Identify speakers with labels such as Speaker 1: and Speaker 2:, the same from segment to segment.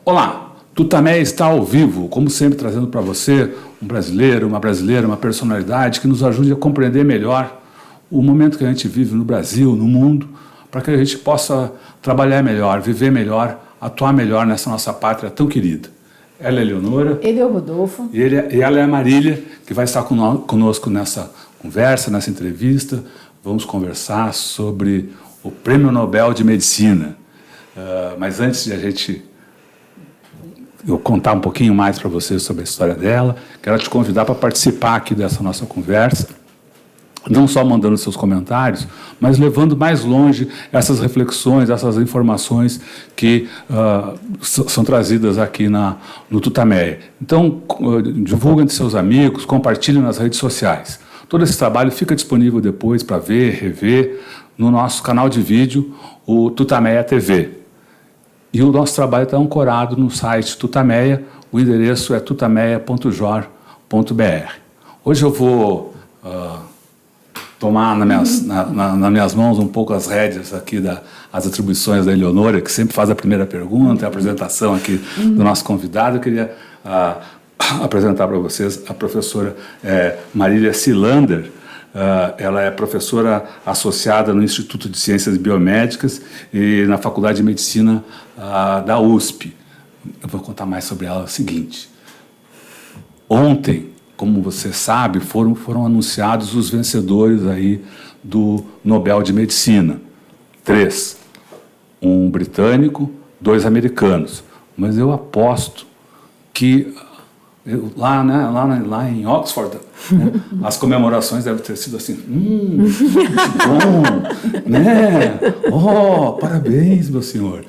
Speaker 1: Olá, Tutameia está ao vivo, como sempre trazendo para você um brasileiro, uma brasileira, uma personalidade que nos ajude a compreender melhor o momento que a gente vive no Brasil, no mundo, para que a gente possa trabalhar melhor, viver melhor, atuar melhor nessa nossa pátria tão querida. Ela é a Eleonora.
Speaker 2: Ele é o Rodolfo.
Speaker 1: E ela é a Marília, que vai estar conosco nessa conversa, nessa entrevista. Vamos conversar sobre o Prêmio Nobel de Medicina. Mas antes de eu contar um pouquinho mais para vocês sobre a história dela, quero te convidar para participar aqui dessa nossa conversa, não só mandando seus comentários, mas levando mais longe essas reflexões, essas informações que são trazidas aqui no Tutameia. Então, divulguem entre seus amigos, compartilhem nas redes sociais. Todo esse trabalho fica disponível depois para ver, rever, no nosso canal de vídeo, o Tutameia TV. E o nosso trabalho está ancorado no site Tutameia, o endereço é tutameia.jor.br. Hoje eu vou tomar nas minhas mãos um pouco as rédeas aqui as atribuições da Eleonora, que sempre faz a primeira pergunta, a apresentação aqui do nosso convidado. Eu queria apresentar para vocês a professora Marília Silander. Ela é professora associada no Instituto de Ciências Biomédicas e na Faculdade de Medicina da USP. Eu vou contar mais sobre ela o seguinte. Ontem, como você sabe, foram anunciados os vencedores aí do Nobel de Medicina. 3. Um britânico, 2 americanos. Mas eu aposto que lá em Oxford, né, as comemorações devem ter sido assim, bom, né? Oh, parabéns, meu senhor.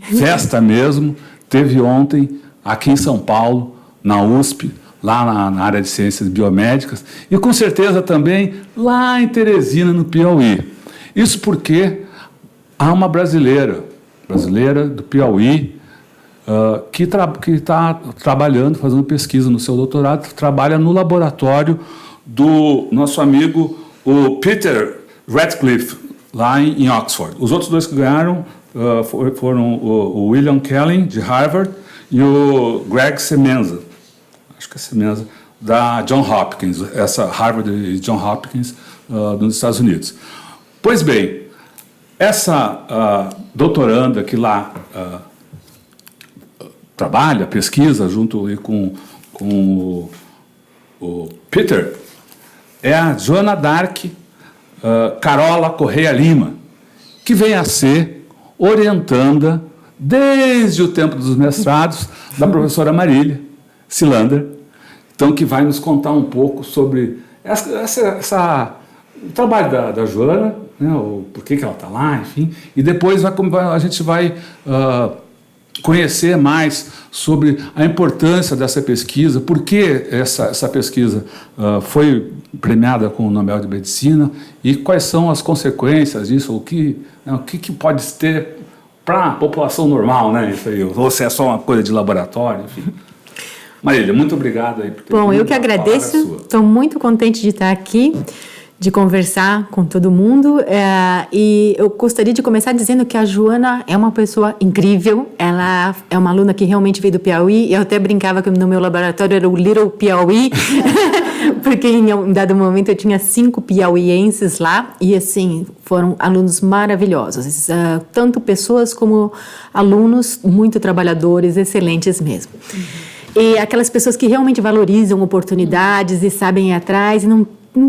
Speaker 1: Festa mesmo, teve ontem aqui em São Paulo, na USP, lá na área de ciências biomédicas, e com certeza também lá em Teresina, no Piauí. Isso porque há uma brasileira do Piauí, que está trabalhando, fazendo pesquisa no seu doutorado, trabalha no laboratório do nosso amigo, o Peter Ratcliffe, lá em Oxford. Os outros 2 que ganharam foram o William Kelly, de Harvard, e o Greg Semenza, acho que é Semenza, da Johns Hopkins, essa Harvard e Johns Hopkins dos Estados Unidos. Pois bem, essa doutoranda que lá trabalha, pesquisa junto com o Peter, é a Joana Dark Carola Correia Lima, que vem a ser orientanda desde o tempo dos mestrados da professora Marília Silander, então que vai nos contar um pouco sobre o trabalho da Joana, né, por que ela está lá, enfim, e depois a gente vai conhecer mais sobre a importância dessa pesquisa, por que essa pesquisa foi premiada com o Nobel de Medicina e quais são as consequências disso, o que pode ter para a população normal, né? Isso aí, ou se é só uma coisa de laboratório, enfim. Marília, muito obrigado aí por ter vindo.
Speaker 2: Bom, eu que agradeço, estou muito contente de estar aqui, de conversar com todo mundo, e eu gostaria de começar dizendo que a Joana é uma pessoa incrível, ela é uma aluna que realmente veio do Piauí, e eu até brincava que no meu laboratório era o Little Piauí, porque em um dado momento eu tinha 5 piauienses lá, e assim, foram alunos maravilhosos, tanto pessoas como alunos muito trabalhadores, excelentes mesmo. E aquelas pessoas que realmente valorizam oportunidades e sabem ir atrás e não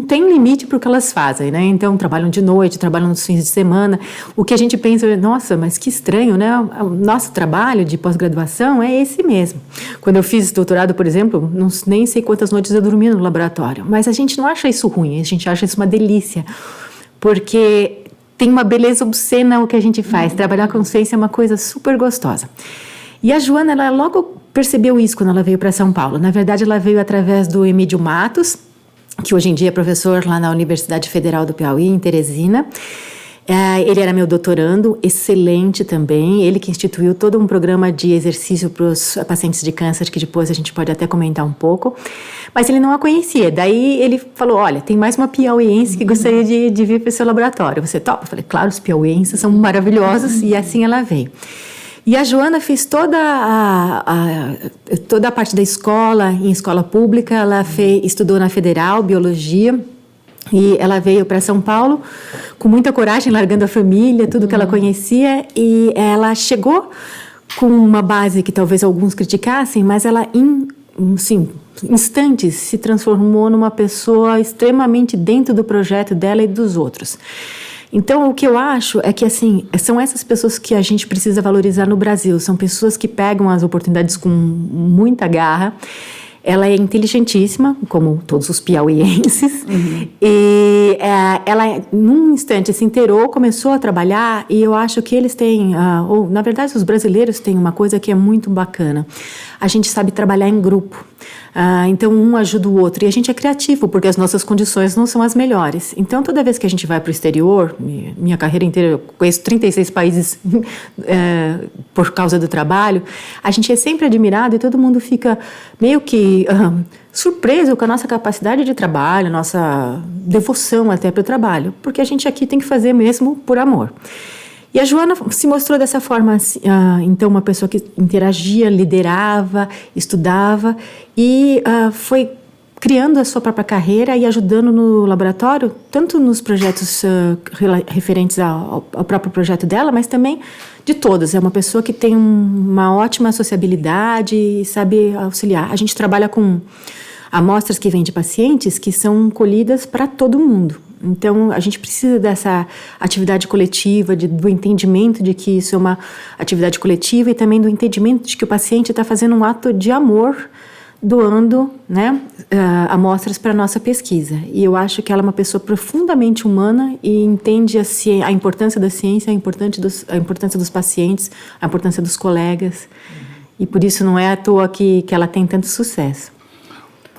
Speaker 2: tem limite para o que elas fazem, né? Então, trabalham de noite, trabalham nos fins de semana. O que a gente pensa é, nossa, mas que estranho, né? O nosso trabalho de pós-graduação é esse mesmo. Quando eu fiz doutorado, por exemplo, nem sei quantas noites eu dormia no laboratório, mas a gente não acha isso ruim, a gente acha isso uma delícia, porque tem uma beleza obscena o que a gente faz. Trabalhar com ciência é uma coisa super gostosa. E a Joana, ela logo percebeu isso quando ela veio para São Paulo. Na verdade, ela veio através do Emídio Matos, que hoje em dia é professor lá na Universidade Federal do Piauí, em Teresina. Ele era meu doutorando, excelente também. Ele que instituiu todo um programa de exercício para os pacientes de câncer, que depois a gente pode até comentar um pouco. Mas ele não a conhecia. Daí ele falou, olha, tem mais uma piauiense que gostaria de vir para o seu laboratório. Você topa? Eu falei, claro, os piauienses são maravilhosos. E assim ela veio. E a Joana fez toda a parte da escola, em escola pública. Ela estudou na Federal, Biologia. E ela veio para São Paulo com muita coragem, largando a família, tudo que ela conhecia. E ela chegou com uma base que talvez alguns criticassem, mas ela, em instantes, se transformou numa pessoa extremamente dentro do projeto dela e dos outros. Então, o que eu acho é que, assim, são essas pessoas que a gente precisa valorizar no Brasil. São pessoas que pegam as oportunidades com muita garra. Ela é inteligentíssima, como todos os piauienses. E ela, num instante, se inteirou, começou a trabalhar, e eu acho que eles têm, ou, na verdade, os brasileiros têm uma coisa que é muito bacana. A gente sabe trabalhar em grupo. Então, um ajuda o outro. E a gente é criativo, porque as nossas condições não são as melhores. Então, toda vez que a gente vai para o exterior, minha carreira inteira, eu conheço 36 países por causa do trabalho, a gente é sempre admirado e todo mundo fica meio que surpreso com a nossa capacidade de trabalho, nossa devoção até para o trabalho, porque a gente aqui tem que fazer mesmo por amor. E a Joana se mostrou dessa forma, então, uma pessoa que interagia, liderava, estudava e foi criando a sua própria carreira e ajudando no laboratório, tanto nos projetos referentes ao próprio projeto dela, mas também de todos. É uma pessoa que tem uma ótima sociabilidade e sabe auxiliar. A gente trabalha com amostras que vêm de pacientes que são colhidas para todo mundo. Então, a gente precisa dessa atividade coletiva, do entendimento de que isso é uma atividade coletiva e também do entendimento de que o paciente está fazendo um ato de amor, doando, né, amostras para a nossa pesquisa. E eu acho que ela é uma pessoa profundamente humana e entende a importância da ciência, a importância dos pacientes, a importância dos colegas. E por isso não é à toa que ela tem tanto sucesso.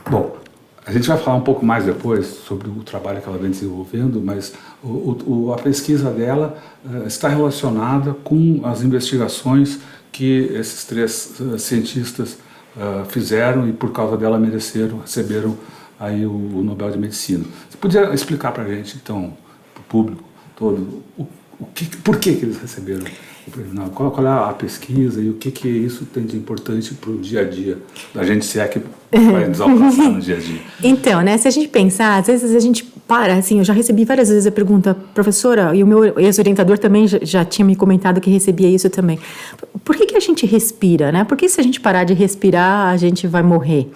Speaker 1: Bom, a gente vai falar um pouco mais depois sobre o trabalho que ela vem desenvolvendo, mas a pesquisa dela está relacionada com as investigações que esses 3 cientistas fizeram e por causa dela receberam aí o Nobel de Medicina. Você podia explicar para a gente, então, para o público todo, por que eles receberam o prêmio Nobel? Qual é a pesquisa e o que isso tem de importante para o dia a dia da gente, se é que vai desalcançar no dia a dia?
Speaker 2: Então, né, se a gente pensar, às vezes a gente para, assim, eu já recebi várias vezes a pergunta, professora, e o meu ex-orientador também já tinha me comentado que recebia isso também. Por que a gente respira, né? Por que se a gente parar de respirar, a gente vai morrer?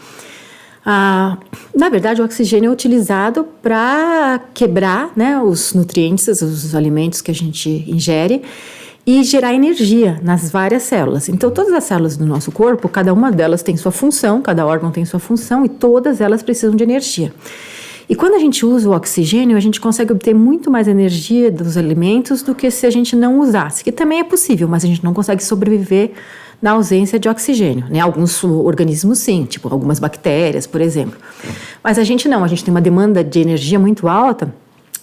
Speaker 2: Na verdade, o oxigênio é utilizado para quebrar, né, os nutrientes, os alimentos que a gente ingere, e gerar energia nas várias células. Então, todas as células do nosso corpo, cada uma delas tem sua função, cada órgão tem sua função e todas elas precisam de energia. E quando a gente usa o oxigênio, a gente consegue obter muito mais energia dos alimentos do que se a gente não usasse, que também é possível, mas a gente não consegue sobreviver na ausência de oxigênio, né? Alguns organismos sim, tipo algumas bactérias, por exemplo. Mas a gente não, a gente tem uma demanda de energia muito alta.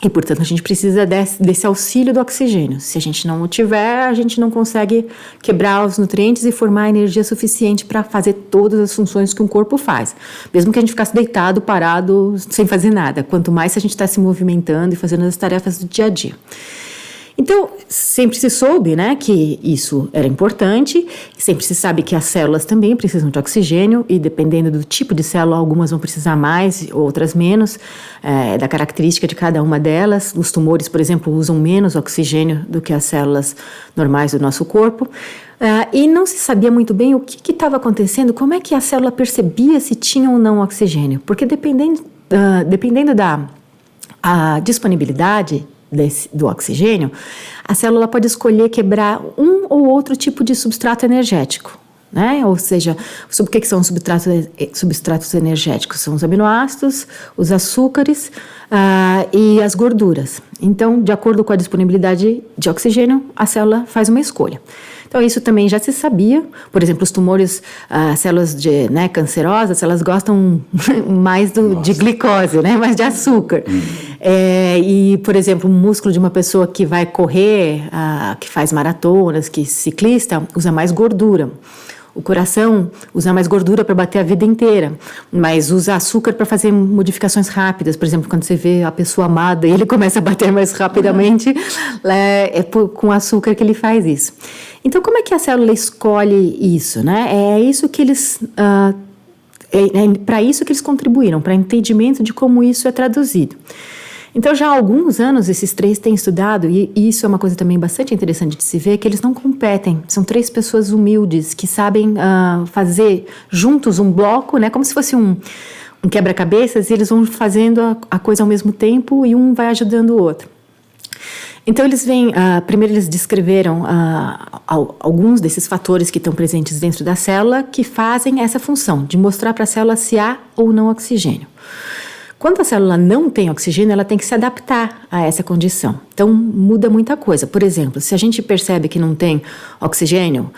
Speaker 2: E, portanto, a gente precisa desse auxílio do oxigênio. Se a gente não o tiver, a gente não consegue quebrar os nutrientes e formar energia suficiente para fazer todas as funções que um corpo faz. Mesmo que a gente ficasse deitado, parado, sem fazer nada. Quanto mais se a gente está se movimentando e fazendo as tarefas do dia a dia. Então, sempre se soube, né, que isso era importante, sempre se sabe que as células também precisam de oxigênio e dependendo do tipo de célula, algumas vão precisar mais, outras menos, da característica de cada uma delas. Os tumores, por exemplo, usam menos oxigênio do que as células normais do nosso corpo. E não se sabia muito bem o que estava acontecendo, como é que a célula percebia se tinha ou não oxigênio, porque dependendo da disponibilidade do oxigênio, a célula pode escolher quebrar um ou outro tipo de substrato energético, né? Ou seja, o que são substratos energéticos? São os aminoácidos, os açúcares e as gorduras. Então, de acordo com a disponibilidade de oxigênio, a célula faz uma escolha. Então, isso também já se sabia. Por exemplo, os tumores, as células cancerosas, elas gostam mais de glicose, né? Mais de açúcar. E, por exemplo, o músculo de uma pessoa que vai correr, que faz maratonas, que ciclista, usa mais gordura. O coração usa mais gordura para bater a vida inteira, mas usa açúcar para fazer modificações rápidas. Por exemplo, quando você vê a pessoa amada e ele começa a bater mais rapidamente, com açúcar que ele faz isso. Então, como é que a célula escolhe isso, né? É isso que eles... para isso que eles contribuíram, para entendimento de como isso é traduzido. Então, já há alguns anos, esses três têm estudado, e isso é uma coisa também bastante interessante de se ver, que eles não competem. São três pessoas humildes que sabem fazer juntos um bloco, né, como se fosse um quebra-cabeças, e eles vão fazendo a coisa ao mesmo tempo e um vai ajudando o outro. Então, eles vêm, primeiro eles descreveram alguns desses fatores que estão presentes dentro da célula que fazem essa função, de mostrar para a célula se há ou não oxigênio. Quando a célula não tem oxigênio, ela tem que se adaptar a essa condição. Então, muda muita coisa. Por exemplo, se a gente percebe que não tem oxigênio,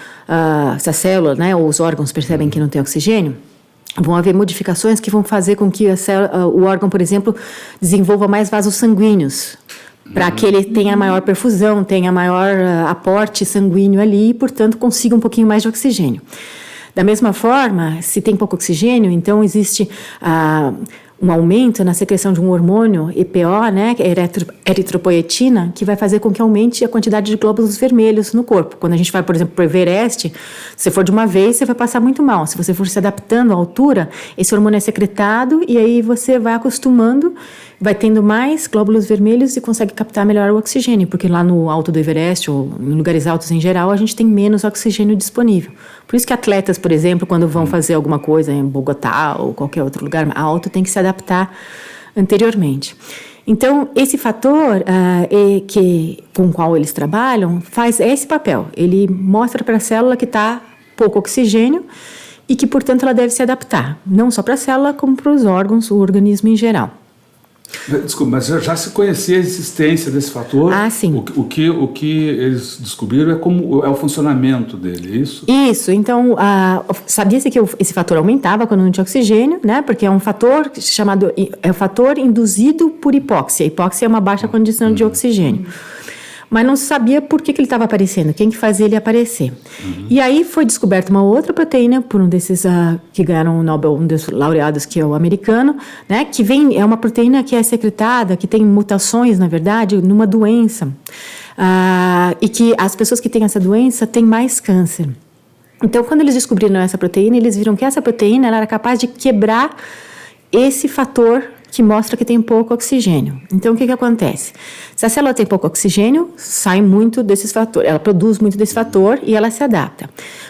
Speaker 2: se a célula, né, ou os órgãos percebem que não tem oxigênio, vão haver modificações que vão fazer com que o órgão, por exemplo, desenvolva mais vasos sanguíneos, para que ele tenha maior perfusão, tenha maior aporte sanguíneo ali e, portanto, consiga um pouquinho mais de oxigênio. Da mesma forma, se tem pouco oxigênio, então existe um aumento na secreção de um hormônio, EPO, né, que é eritropoetina, que vai fazer com que aumente a quantidade de glóbulos vermelhos no corpo. Quando a gente vai, por exemplo, para o Everest, se for de uma vez, você vai passar muito mal. Se você for se adaptando à altura, esse hormônio é secretado e aí você vai acostumando, vai tendo mais glóbulos vermelhos e consegue captar melhor o oxigênio, porque lá no alto do Everest, ou em lugares altos em geral, a gente tem menos oxigênio disponível. Por isso que atletas, por exemplo, quando vão fazer alguma coisa em Bogotá ou qualquer outro lugar alto, tem que se adaptar anteriormente. Então, esse fator com o qual eles trabalham faz esse papel. Ele mostra para a célula que está pouco oxigênio e que, portanto, ela deve se adaptar, não só para a célula, como para os órgãos, o organismo em geral.
Speaker 1: Desculpa, mas já se conhecia a existência desse fator?
Speaker 2: Sim.
Speaker 1: O que eles descobriram é o funcionamento dele, é isso?
Speaker 2: Isso, então, sabia-se que esse fator aumentava quando não tinha oxigênio, né? Porque é um fator chamado, é o fator induzido por hipóxia. Hipóxia é uma baixa condição de oxigênio. Mas não se sabia por que ele estava aparecendo, quem que fazia ele aparecer. E aí foi descoberta uma outra proteína por um desses que ganharam o Nobel, um dos laureados, que é o americano, né, que é uma proteína que é secretada, que tem mutações, na verdade, numa doença. E que as pessoas que têm essa doença têm mais câncer. Então, quando eles descobriram essa proteína, eles viram que essa proteína ela era capaz de quebrar esse fator que mostra que tem pouco oxigênio. Então, o que acontece? Se a célula tem pouco oxigênio, sai muito desses fatores, ela produz muito desse fator e ela se adapta.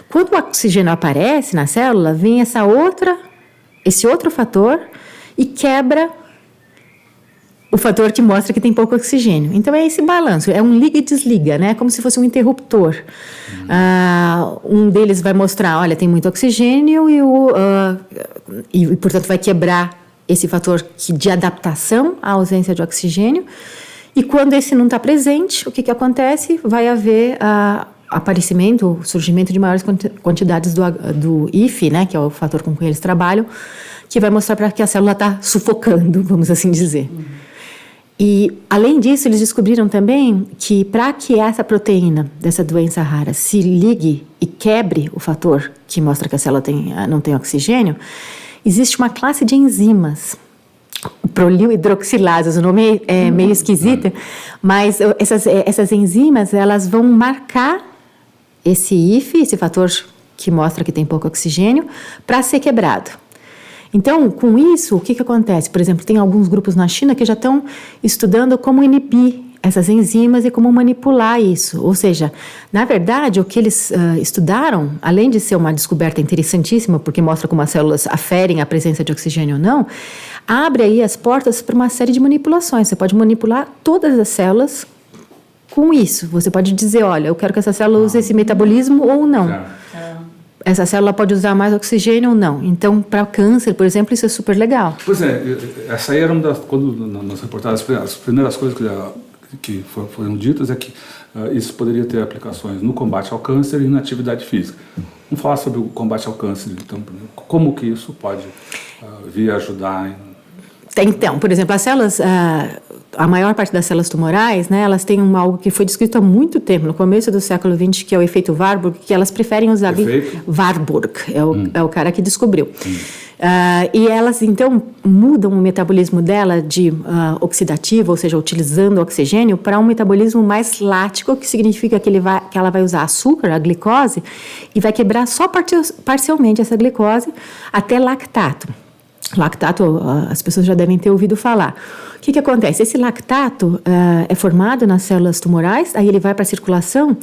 Speaker 2: Quando o oxigênio aparece na célula, vem esse outro fator e quebra o fator que mostra que tem pouco oxigênio. Então, é esse balanço, é um liga e desliga, né? Como se fosse um interruptor. Um deles vai mostrar, olha, tem muito oxigênio e portanto, vai quebrar esse fator de adaptação à ausência de oxigênio. E quando esse não está presente, o que acontece? Vai haver aparecimento, surgimento de maiores quantidades do IF, né, que é o fator com que eles trabalham, que vai mostrar para que a célula está sufocando, vamos assim dizer. E, além disso, eles descobriram também que para que essa proteína dessa doença rara se ligue e quebre o fator que mostra que a célula não tem oxigênio, existe uma classe de enzimas, prolilhidroxilases, o nome é meio esquisito, mas essas enzimas, elas vão marcar esse IF, esse fator que mostra que tem pouco oxigênio, para ser quebrado. Então, com isso, o que acontece? Por exemplo, tem alguns grupos na China que já estão estudando como inibir essas enzimas e como manipular isso. Ou seja, na verdade, o que eles estudaram, além de ser uma descoberta interessantíssima, porque mostra como as células aferem a presença de oxigênio ou não, abre aí as portas para uma série de manipulações. Você pode manipular todas as células com isso. Você pode dizer, olha, eu quero que essa célula use esse metabolismo ou não. Essa célula pode usar mais oxigênio ou não. Então, para câncer, por exemplo, isso é super legal.
Speaker 1: Pois é, essa aí era uma das... Quando nas reportagens, as primeiras coisas que foram ditas é que isso poderia ter aplicações no combate ao câncer e na atividade física. Vamos falar sobre o combate ao câncer, então, como que isso pode vir ajudar
Speaker 2: Então, por exemplo, as células, a maior parte das células tumorais, né, elas têm algo que foi descrito há muito tempo, no começo do século XX, que é o efeito Warburg, que elas preferem usar... Warburg, é o cara que descobriu. E elas, então, mudam o metabolismo dela de oxidativo, ou seja, utilizando oxigênio, para um metabolismo mais lático, que significa que ela vai usar açúcar, a glicose, e vai quebrar só parcialmente essa glicose até lactato. Lactato, as pessoas já devem ter ouvido falar. O que acontece? Esse lactato é formado nas células tumorais, aí ele vai para a circulação,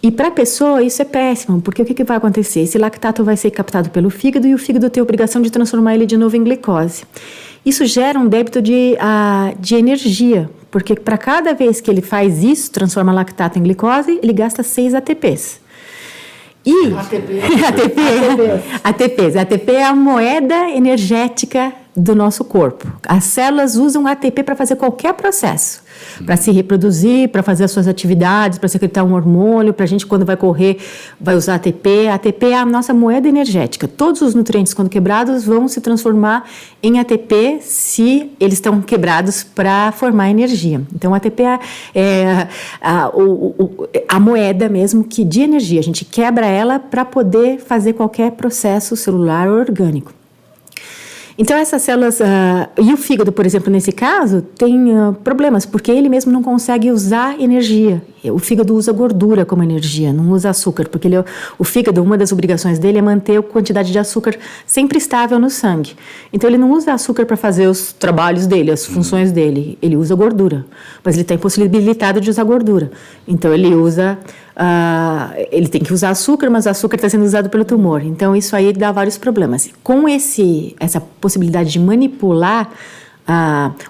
Speaker 2: e para a pessoa isso é péssimo, porque o que vai acontecer? Esse lactato vai ser captado pelo fígado, e o fígado tem a obrigação de transformar ele de novo em glicose. Isso gera um débito de energia, porque para cada vez que ele faz isso, transforma lactato em glicose, ele gasta 6 ATPs. E ATP é a moeda energética do nosso corpo. As células usam ATP para fazer qualquer processo, para se reproduzir, para fazer as suas atividades, para secretar um hormônio, para a gente, quando vai correr, vai usar ATP. ATP é a nossa moeda energética. Todos os nutrientes, quando quebrados, vão se transformar em ATP se eles estão quebrados para formar energia. Então, ATP é a moeda mesmo de energia. A gente quebra ela para poder fazer qualquer processo celular ou orgânico. Então, essas células... e o fígado, por exemplo, nesse caso, tem problemas, porque ele mesmo não consegue usar energia. O fígado usa gordura como energia, não usa açúcar, porque o fígado, uma das obrigações dele é manter a quantidade de açúcar sempre estável no sangue. Então, ele não usa açúcar para fazer os trabalhos dele, as funções dele. Ele usa gordura, mas ele está impossibilitado de usar gordura. Então, ele usa... ele tem que usar açúcar, mas o açúcar está sendo usado pelo tumor. Então, isso aí dá vários problemas. Com essa possibilidade de manipular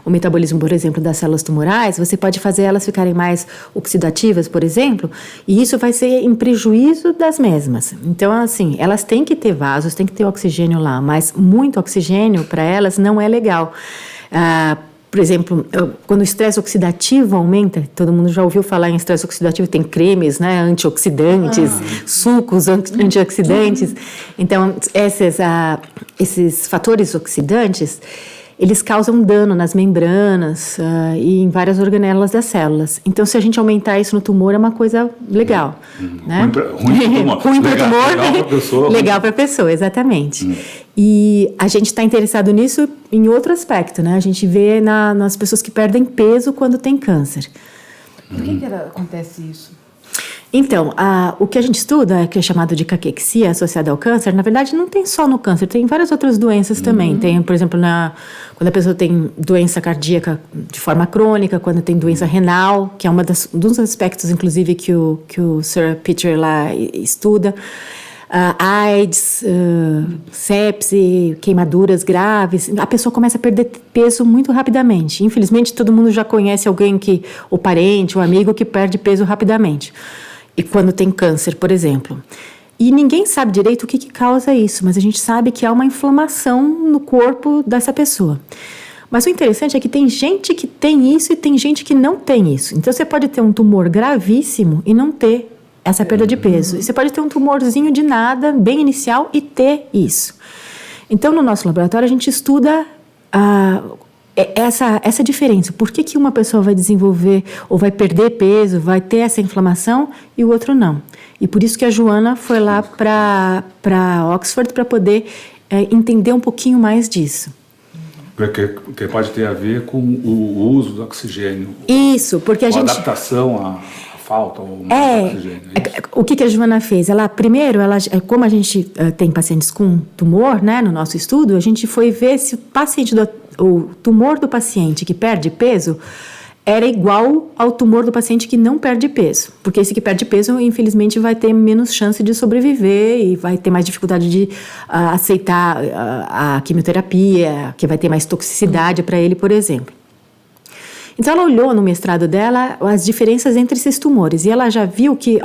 Speaker 2: o metabolismo, por exemplo, das células tumorais, você pode fazer elas ficarem mais oxidativas, por exemplo, e isso vai ser em prejuízo das mesmas. Então, assim, elas têm que ter vasos, têm que ter oxigênio lá, mas muito oxigênio para elas não é legal. Por exemplo, quando o estresse oxidativo aumenta, todo mundo já ouviu falar em estresse oxidativo, tem cremes, né, antioxidantes, sucos antioxidantes. Então, esses fatores oxidantes, eles causam dano nas membranas e em várias organelas das células. Então, se a gente aumentar isso no tumor, é uma coisa legal. Né? Ruim para o tumor, legal para a pessoa, exatamente. E a gente está interessado nisso em outro aspecto, né? A gente vê nas pessoas que perdem peso quando tem câncer.
Speaker 3: Por que acontece isso?
Speaker 2: Então, o que a gente estuda, que é chamado de caquexia associada ao câncer, na verdade não tem só no câncer, tem várias outras doenças também. Tem, por exemplo, quando a pessoa tem doença cardíaca de forma crônica, quando tem doença renal, que é um dos aspectos, inclusive, que o Sir Peter lá estuda. AIDS, sepse, queimaduras graves, a pessoa começa a perder peso muito rapidamente. Infelizmente, todo mundo já conhece alguém ou parente, ou amigo que perde peso rapidamente. E quando tem câncer, por exemplo. E ninguém sabe direito o que causa isso, mas a gente sabe que há uma inflamação no corpo dessa pessoa. Mas o interessante é que tem gente que tem isso e tem gente que não tem isso. Então, você pode ter um tumor gravíssimo e não ter essa perda de peso. E você pode ter um tumorzinho de nada, bem inicial, e ter isso. Então, no nosso laboratório, a gente estuda essa diferença. Por que uma pessoa vai desenvolver ou vai perder peso, vai ter essa inflamação e o outro não? E por isso que a Joana foi lá para Oxford para poder entender um pouquinho mais disso.
Speaker 1: Que pode ter a ver com o uso do oxigênio.
Speaker 2: Isso, porque a
Speaker 1: adaptação à falta ou mais oxigênio.
Speaker 2: O que a Joana fez? Primeiro, como a gente tem pacientes com tumor, né, no nosso estudo, a gente foi ver se o tumor do paciente que perde peso era igual ao tumor do paciente que não perde peso. Porque esse que perde peso, infelizmente, vai ter menos chance de sobreviver e vai ter mais dificuldade de aceitar a quimioterapia, que vai ter mais toxicidade para ele, por exemplo. Então, ela olhou no mestrado dela as diferenças entre esses tumores e ela já viu que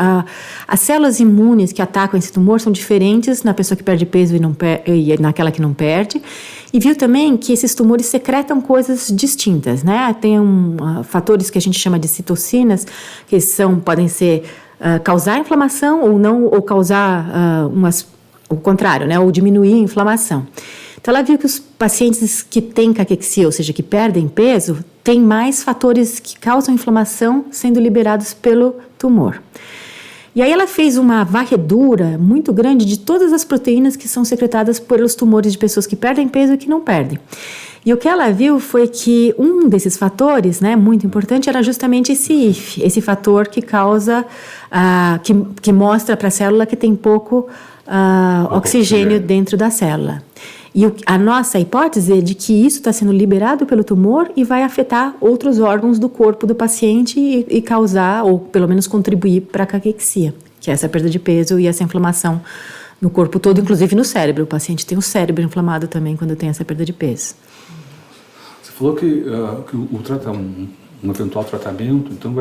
Speaker 2: as células imunes que atacam esse tumor são diferentes na pessoa que perde peso e naquela que não perde. E viu também que esses tumores secretam coisas distintas, né? Tem fatores que a gente chama de citocinas, que podem causar inflamação ou não, ou causar o contrário, né? Ou diminuir a inflamação. Então, ela viu que os pacientes que têm caquexia, ou seja, que perdem peso, têm mais fatores que causam inflamação sendo liberados pelo tumor. E aí ela fez uma varredura muito grande de todas as proteínas que são secretadas pelos tumores de pessoas que perdem peso e que não perdem. E o que ela viu foi que um desses fatores, né, muito importante, era justamente esse IF, esse fator que causa, que mostra para a célula que tem pouco oxigênio dentro da célula. E a nossa hipótese é de que isso está sendo liberado pelo tumor e vai afetar outros órgãos do corpo do paciente e causar, ou pelo menos contribuir para a caquexia, que é essa perda de peso e essa inflamação no corpo todo, inclusive no cérebro. O paciente tem o cérebro inflamado também quando tem essa perda de peso.
Speaker 1: Você falou que um eventual tratamento, então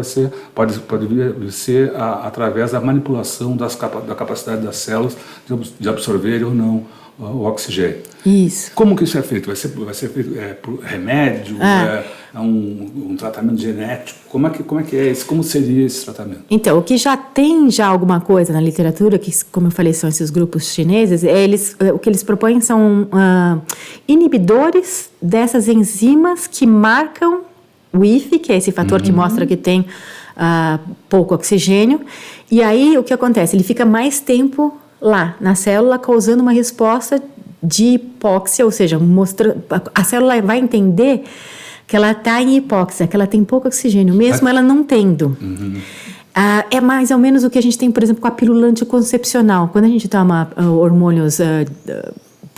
Speaker 1: pode vir ser através da manipulação da capacidade das células de absorver ou não o oxigênio.
Speaker 2: Isso.
Speaker 1: Como que isso é feito? Vai ser feito por remédio? É um tratamento genético? Como é que é isso? Como seria esse tratamento?
Speaker 2: Então, o que já tem alguma coisa na literatura, que, como eu falei, são esses grupos chineses, o que eles propõem são inibidores dessas enzimas que marcam o IF, que é esse fator que mostra que tem pouco oxigênio. E aí, o que acontece? Ele fica mais tempo lá na célula, causando uma resposta de hipóxia, ou seja, a célula vai entender que ela está em hipóxia, que ela tem pouco oxigênio, mesmo ela não tendo. É mais ou menos o que a gente tem, por exemplo, com a pílula anticoncepcional. Quando a gente toma hormônios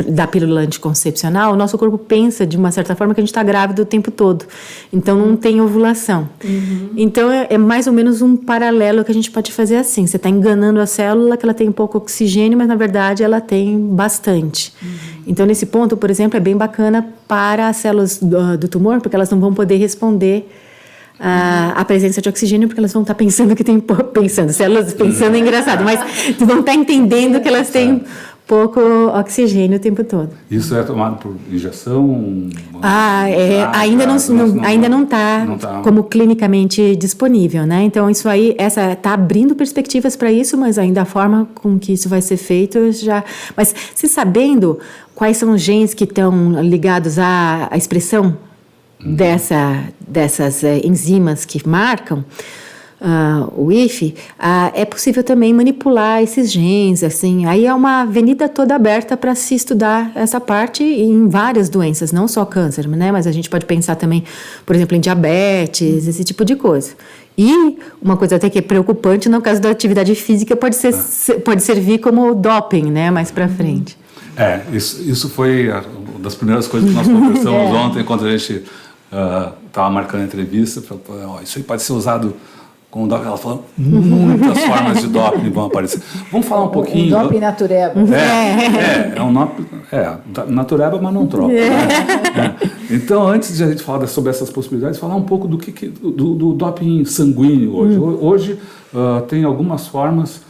Speaker 2: da pílula anticoncepcional, o nosso corpo pensa, de uma certa forma, que a gente está grávido o tempo todo. Então, não tem ovulação. Então, é mais ou menos um paralelo que a gente pode fazer assim. Você está enganando a célula que ela tem pouco oxigênio, mas, na verdade, ela tem bastante. Então, nesse ponto, por exemplo, é bem bacana para as células do tumor, porque elas não vão poder responder a presença de oxigênio, porque elas vão estar pensando que tem células pensando é engraçado, mas vão estar entendendo que elas têm pouco oxigênio o tempo todo.
Speaker 1: Isso é tomado por injeção?
Speaker 2: Ainda não está como clinicamente disponível, né? Então, isso aí, está abrindo perspectivas para isso, mas ainda a forma com que isso vai ser feito já... Mas se sabendo quais são os genes que estão ligados à expressão dessas enzimas que marcam o IF, é possível também manipular esses genes, assim. Aí é uma avenida toda aberta para se estudar essa parte em várias doenças, não só câncer, né? Mas a gente pode pensar também, por exemplo, em diabetes, esse tipo de coisa. E uma coisa até que é preocupante, no caso da atividade física, pode servir como doping, né? Mais para frente.
Speaker 1: Isso foi uma das primeiras coisas que nós conversamos ontem, quando a gente estava marcando a entrevista. Isso aí pode ser usado como doping. Ela falou, muitas formas de doping vão aparecer. Vamos falar um pouquinho...
Speaker 3: Doping natureba.
Speaker 1: É um doping... natureba, mas não troca. Né? Então, antes de a gente falar sobre essas possibilidades, falar um pouco do doping sanguíneo hoje. Hoje, tem algumas formas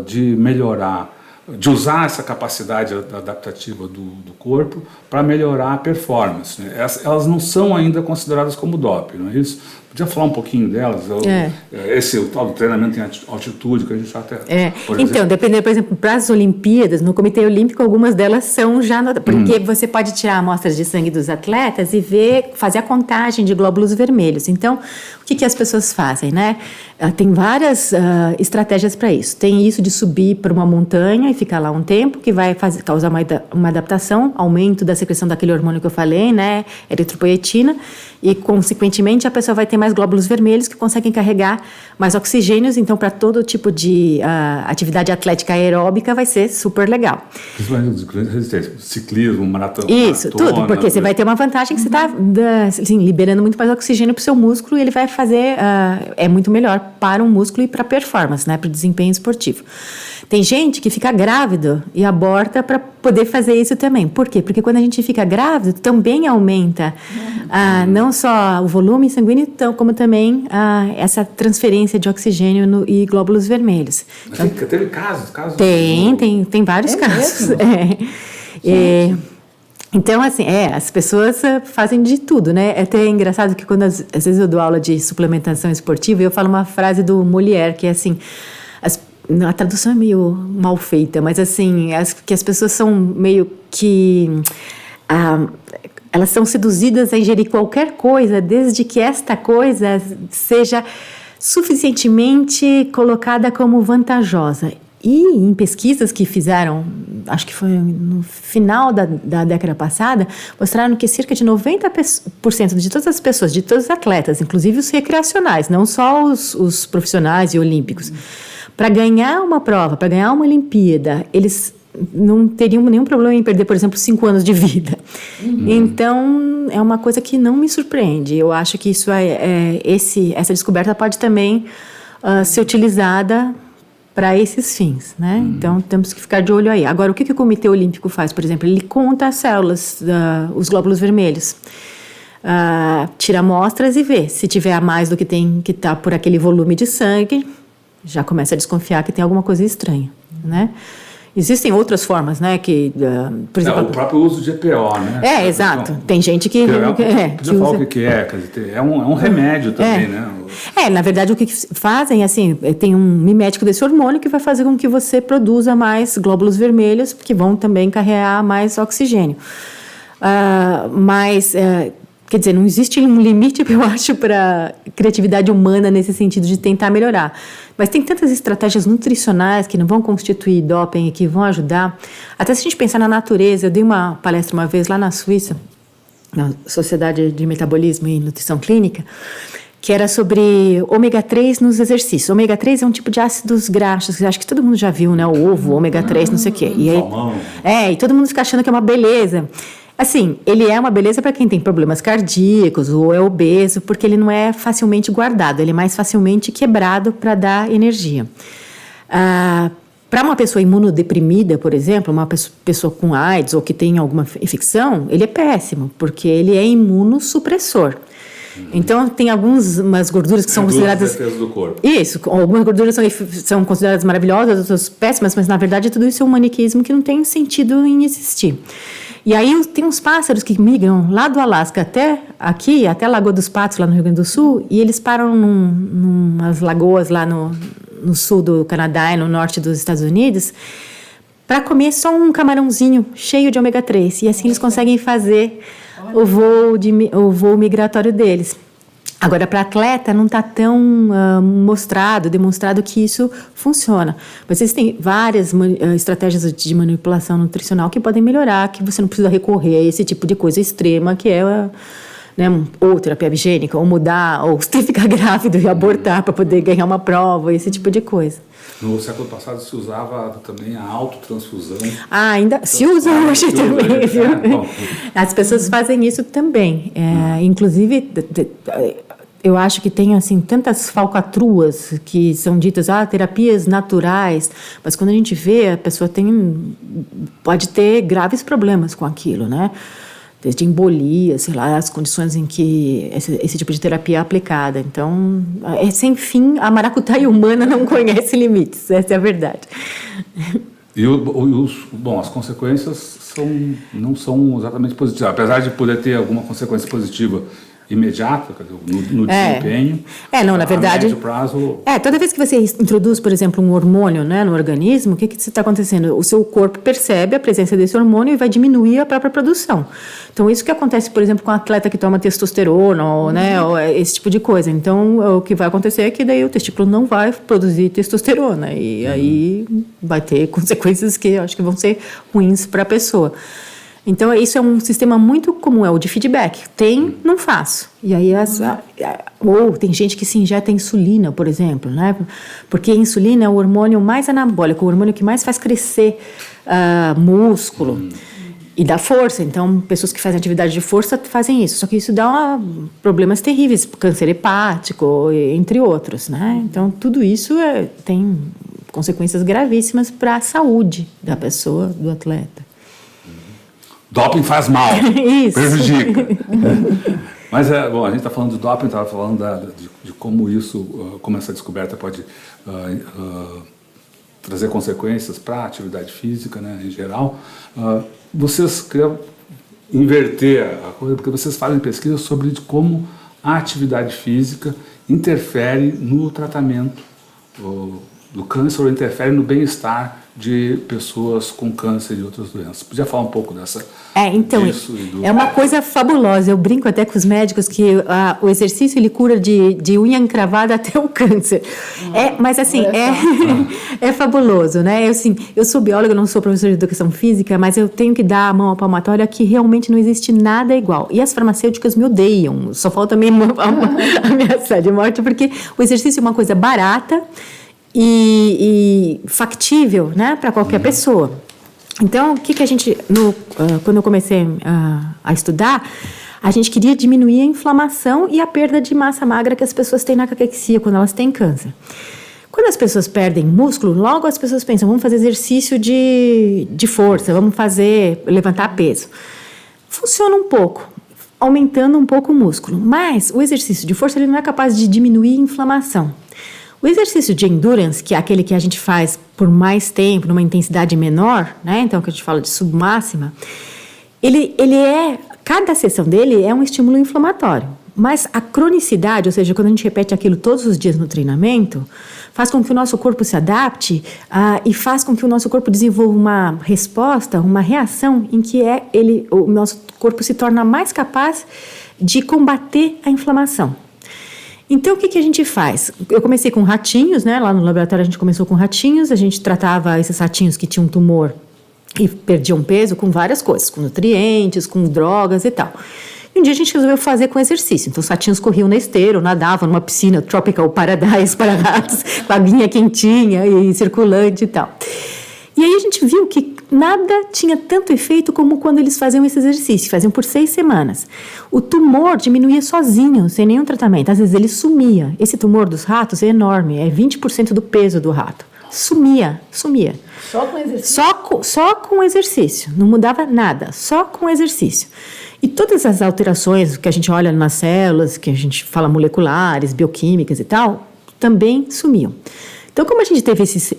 Speaker 1: de melhorar, de usar essa capacidade adaptativa do corpo para melhorar a performance. Né? Elas não são ainda consideradas como doping, não é isso? Podia falar um pouquinho delas? Esse é o tal do treinamento em altitude que a gente já até...
Speaker 2: Então, dependendo, por exemplo, para as Olimpíadas, no Comitê Olímpico, algumas delas são já... Porque você pode tirar amostras de sangue dos atletas e fazer a contagem de glóbulos vermelhos. Então, o que as pessoas fazem, né? Tem várias estratégias para isso. Tem isso de subir para uma montanha e ficar lá um tempo, que vai causar uma adaptação, aumento da secreção daquele hormônio que eu falei, né? Eritropoietina. E, consequentemente, a pessoa vai ter mais glóbulos vermelhos que conseguem carregar mais oxigênios. Então, para todo tipo de atividade atlética aeróbica, vai ser super legal.
Speaker 1: Principalmente resistência, ciclismo, maratona.
Speaker 2: Isso, tudo, porque você vai ter uma vantagem que você está liberando muito mais oxigênio para o seu músculo e ele vai fazer... é muito melhor para um músculo e para a performance, né? Para o desempenho esportivo. Tem gente que fica grávido e aborta para poder fazer isso também. Por quê? Porque quando a gente fica grávido, também aumenta não só o volume sanguíneo, como também essa transferência de oxigênio e glóbulos vermelhos.
Speaker 1: Então, teve casos?
Speaker 2: Tem vários casos. Então, assim, as pessoas fazem de tudo, né? É até engraçado que quando às vezes eu dou aula de suplementação esportiva, eu falo uma frase do Molière, que é assim... A tradução é meio mal feita, mas assim, que as pessoas são meio que elas são seduzidas a ingerir qualquer coisa, desde que esta coisa seja suficientemente colocada como vantajosa. E em pesquisas que fizeram, acho que foi no final da década passada, mostraram que cerca de 90% de todas as pessoas, de todos os atletas, inclusive os recreacionais, não só os profissionais e olímpicos, para ganhar uma prova, para ganhar uma Olimpíada, eles não teriam nenhum problema em perder, por exemplo, 5 anos de vida. Então, é uma coisa que não me surpreende. Eu acho que isso essa descoberta pode também ser utilizada para esses fins, né? Então, temos que ficar de olho aí. Agora, o que o Comitê Olímpico faz, por exemplo? Ele conta as células, os glóbulos vermelhos. Tira amostras e vê. Se tiver a mais do que tem que estar por aquele volume de sangue, já começa a desconfiar que tem alguma coisa estranha, né? Existem outras formas, né? Que, por exemplo,
Speaker 1: o próprio uso de EPO, né?
Speaker 2: Exato. Tem gente que
Speaker 1: falar o que é, quer dizer, é um remédio também, né?
Speaker 2: Na verdade, o que fazem, assim, tem um mimético desse hormônio que vai fazer com que você produza mais glóbulos vermelhos, que vão também carregar mais oxigênio. Quer dizer, não existe um limite, eu acho, para criatividade humana nesse sentido de tentar melhorar. Mas tem tantas estratégias nutricionais que não vão constituir doping e que vão ajudar. Até se a gente pensar na natureza, eu dei uma palestra uma vez lá na Suíça, na Sociedade de Metabolismo e Nutrição Clínica, que era sobre ômega 3 nos exercícios. Ômega 3 é um tipo de ácidos graxos, que acho que todo mundo já viu, né? O ovo, ômega 3, não sei o quê. E aí, e todo mundo fica achando que é uma beleza. Assim, ele é uma beleza para quem tem problemas cardíacos ou é obeso, porque ele não é facilmente guardado, ele é mais facilmente quebrado para dar energia. Para uma pessoa imunodeprimida, por exemplo, uma pessoa com AIDS ou que tem alguma infecção, ele é péssimo, porque ele é imunossupressor. Então, tem umas gorduras que são consideradas...
Speaker 1: defesas do corpo.
Speaker 2: Isso, algumas gorduras são consideradas maravilhosas, outras péssimas, mas, na verdade, tudo isso é um maniqueísmo que não tem sentido em existir. E aí tem uns pássaros que migram lá do Alasca até aqui, até a Lagoa dos Patos, lá no Rio Grande do Sul, e eles param numas lagoas lá no sul do Canadá e no norte dos Estados Unidos para comer só um camarãozinho cheio de ômega 3. E assim eles conseguem fazer o voo migratório deles. Agora, para atleta, não está tão demonstrado que isso funciona. Mas existem várias estratégias de manipulação nutricional que podem melhorar, que você não precisa recorrer a esse tipo de coisa extrema, que é ou terapia abgênica, ou mudar, ou você ficar grávido e abortar para poder ganhar uma prova, esse tipo de coisa.
Speaker 1: No século passado se usava também a autotransfusão.
Speaker 2: Ainda se usa hoje também, viu? As pessoas fazem isso também. Inclusive, eu acho que tem assim tantas falcatruas que são ditas terapias naturais, mas quando a gente vê, a pessoa pode ter graves problemas com aquilo, né? Desde embolia, sei lá, as condições em que esse tipo de terapia é aplicada. Então, sem fim, a maracutaia humana não conhece limites, essa é a verdade.
Speaker 1: E as consequências não são exatamente positivas. Apesar de poder ter alguma consequência positiva imediata, no desempenho.
Speaker 2: Na verdade.
Speaker 1: A médio prazo.
Speaker 2: Toda vez que você introduz, por exemplo, um hormônio, né, no organismo, o que está acontecendo? O seu corpo percebe a presença desse hormônio e vai diminuir a própria produção. Então, isso que acontece, por exemplo, com um atleta que toma testosterona, ou esse tipo de coisa. Então, o que vai acontecer é que daí o testículo não vai produzir testosterona. E aí vai ter consequências que eu acho que vão ser ruins para a pessoa. Então, isso é um sistema muito comum, é o de feedback. Tem, não faço. E aí, ou tem gente que se injeta insulina, por exemplo, né? Porque a insulina é o hormônio mais anabólico, o hormônio que mais faz crescer músculo e dá força. Então, pessoas que fazem atividade de força fazem isso. Só que isso dá problemas terríveis, câncer hepático, entre outros, né? Então, tudo isso tem consequências gravíssimas para a saúde da pessoa, do atleta.
Speaker 1: Doping faz mal,
Speaker 2: Isso.
Speaker 1: prejudica. Mas, a gente está falando do doping, estava falando de como essa descoberta pode trazer consequências para a atividade física, né, em geral. Vocês queriam inverter a coisa, porque vocês fazem pesquisa sobre como a atividade física interfere no tratamento do câncer ou interfere no bem-estar de pessoas com câncer e outras doenças. Podia falar um pouco disso
Speaker 2: é uma coisa fabulosa. Eu brinco até com os médicos que o exercício ele cura de unha encravada até o câncer. Mas assim, é fabuloso, né? Eu sou bióloga, não sou professora de educação física, mas eu tenho que dar a mão à palmatória que realmente não existe nada igual. E as farmacêuticas me odeiam, só falta me ameaçar de morte, porque o exercício é uma coisa barata e factível, né, para qualquer pessoa. Então, o que a gente, quando eu comecei a estudar, a gente queria diminuir a inflamação e a perda de massa magra que as pessoas têm na caquexia quando elas têm câncer. Quando as pessoas perdem músculo, logo as pessoas pensam, vamos fazer exercício de força, vamos levantar peso. Funciona um pouco, aumentando um pouco o músculo, mas o exercício de força ele não é capaz de diminuir a inflamação. O exercício de endurance, que é aquele que a gente faz por mais tempo, numa intensidade menor, né? Então, que a gente fala de submáxima, cada sessão dele é um estímulo inflamatório. Mas a cronicidade, ou seja, quando a gente repete aquilo todos os dias no treinamento, faz com que o nosso corpo se adapte e faz com que o nosso corpo desenvolva uma resposta, uma reação em que o nosso corpo se torna mais capaz de combater a inflamação. Então, o que a gente faz? Eu comecei com ratinhos, né? Lá no laboratório a gente começou com ratinhos, a gente tratava esses ratinhos que tinham tumor e perdiam peso com várias coisas, com nutrientes, com drogas e tal. E um dia a gente resolveu fazer com exercício. Então, os ratinhos corriam na esteira, nadavam numa piscina Tropical Paradise para ratos, com a aguinha quentinha e circulante e tal. E aí a gente viu que nada tinha tanto efeito como quando eles faziam esse exercício, faziam por 6 semanas. O tumor diminuía sozinho, sem nenhum tratamento, às vezes ele sumia. Esse tumor dos ratos é enorme, é 20% do peso do rato. Sumia.
Speaker 3: Só com exercício?
Speaker 2: Só com exercício, não mudava nada, só com exercício. E todas as alterações que a gente olha nas células, que a gente fala moleculares, bioquímicas e tal, também sumiam. Então, como a gente teve esse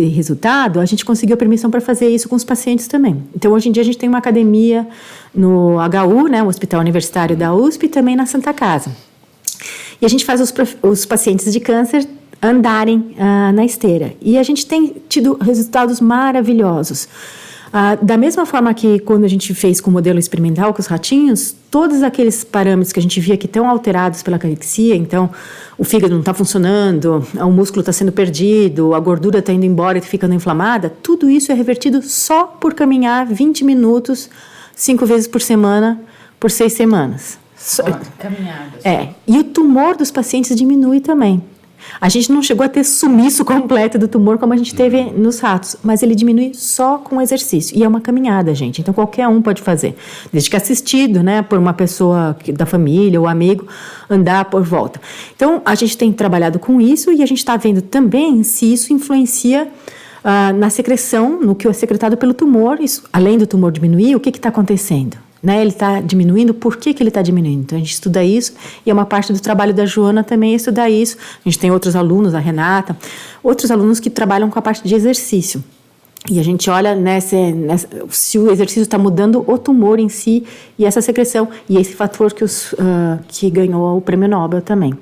Speaker 2: resultado, a gente conseguiu a permissão para fazer isso com os pacientes também. Então, hoje em dia, a gente tem uma academia no HU, né, o Hospital Universitário da USP, e também na Santa Casa. E a gente faz os pacientes de câncer andarem na esteira. E a gente tem tido resultados maravilhosos. Da mesma forma que quando a gente fez com o modelo experimental com os ratinhos, todos aqueles parâmetros que a gente via que estão alterados pela caquexia, então o fígado não está funcionando, o músculo está sendo perdido, a gordura está indo embora e ficando inflamada, tudo isso é revertido só por caminhar 20 minutos, 5 vezes por semana, por 6 semanas.
Speaker 3: Caminhadas.
Speaker 2: E o tumor dos pacientes diminui também. A gente não chegou a ter sumiço completo do tumor como a gente teve nos ratos, mas ele diminui só com exercício. E é uma caminhada, gente. Então, qualquer um pode fazer. Desde que assistido, né, por uma pessoa da família ou amigo, andar por volta. Então, a gente tem trabalhado com isso e a gente está vendo também se isso influencia na secreção, no que é secretado pelo tumor. Isso, além do tumor diminuir, o que está acontecendo? Né, ele está diminuindo, por que ele está diminuindo? Então, a gente estuda isso e é uma parte do trabalho da Joana também estudar isso. A gente tem outros alunos, a Renata, outros alunos que trabalham com a parte de exercício. E a gente olha se o exercício está mudando o tumor em si e essa secreção. E esse fator que ganhou o Prêmio Nobel também.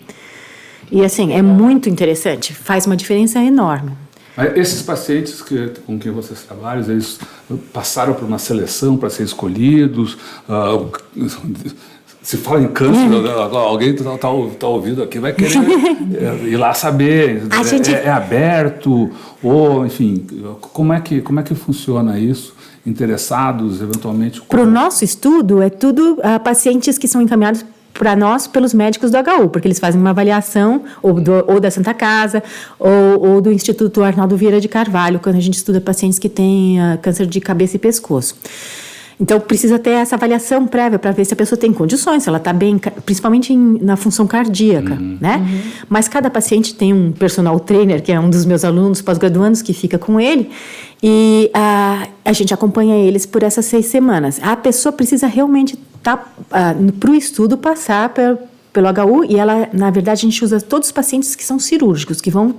Speaker 2: E assim, é muito interessante, faz uma diferença enorme.
Speaker 1: Mas esses pacientes com quem vocês trabalham, eles passaram por uma seleção para ser escolhidos? Se fala em câncer, alguém está ouvindo aqui, vai querer ir lá saber. É aberto? Ou, enfim, como é que funciona isso? Interessados, eventualmente?
Speaker 2: Para o nosso estudo, é tudo pacientes que são encaminhados para nós pelos médicos do HU, porque eles fazem uma avaliação ou da Santa Casa ou do Instituto Arnaldo Vieira de Carvalho, quando a gente estuda pacientes que têm câncer de cabeça e pescoço. Então, precisa ter essa avaliação prévia para ver se a pessoa tem condições, se ela está bem, principalmente na função cardíaca, né? Mas cada paciente tem um personal trainer, que é um dos meus alunos pós-graduandos, que fica com ele, e a gente acompanha eles por essas 6 semanas. A pessoa precisa realmente para o estudo passar pelo HU, e ela, na verdade, a gente usa todos os pacientes que são cirúrgicos, que vão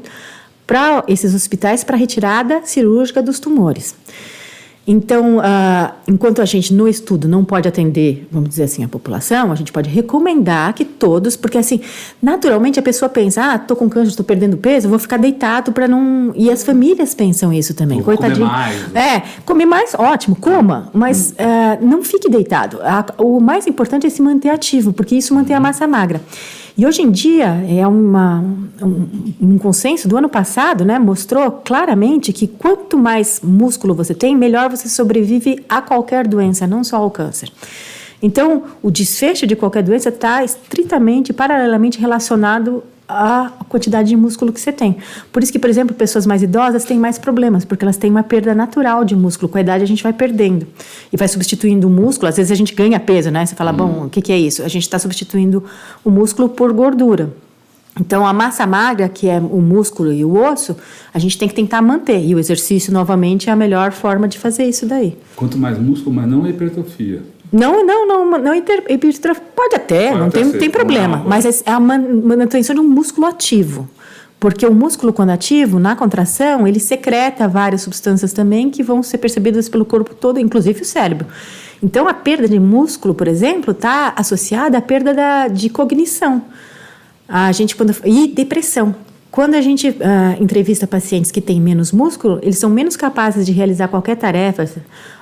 Speaker 2: para esses hospitais para retirada cirúrgica dos tumores. Então, enquanto a gente no estudo não pode atender, vamos dizer assim, a população, a gente pode recomendar que todos, porque assim, naturalmente a pessoa pensa, tô com câncer, estou perdendo peso, vou ficar deitado para não... E as famílias pensam isso também, coitadinho.
Speaker 1: Comer mais.
Speaker 2: Comer mais, ótimo, coma, mas não fique deitado. O mais importante é se manter ativo, porque isso mantém a massa magra. E hoje em dia, é um consenso do ano passado, né, mostrou claramente que quanto mais músculo você tem, melhor você sobrevive a qualquer doença, não só ao câncer. Então, o desfecho de qualquer doença está estritamente, paralelamente relacionado à quantidade de músculo que você tem. Por isso que, por exemplo, pessoas mais idosas têm mais problemas, porque elas têm uma perda natural de músculo. Com a idade, a gente vai perdendo e vai substituindo o músculo. Às vezes, a gente ganha peso, né? Você fala, bom, o que é isso? A gente está substituindo o músculo por gordura. Então, a massa magra, que é o músculo e o osso, a gente tem que tentar manter. E o exercício, novamente, é a melhor forma de fazer isso daí.
Speaker 1: Quanto mais músculo, mas não hipertrofia.
Speaker 2: Não hipertrofia. Pode até, não tem problema. Mas é a manutenção de um músculo ativo. Porque o músculo, quando ativo, na contração, ele secreta várias substâncias também que vão ser percebidas pelo corpo todo, inclusive o cérebro. Então, a perda de músculo, por exemplo, está associada à perda de cognição. E depressão. Quando a gente entrevista pacientes que têm menos músculo, eles são menos capazes de realizar qualquer tarefa,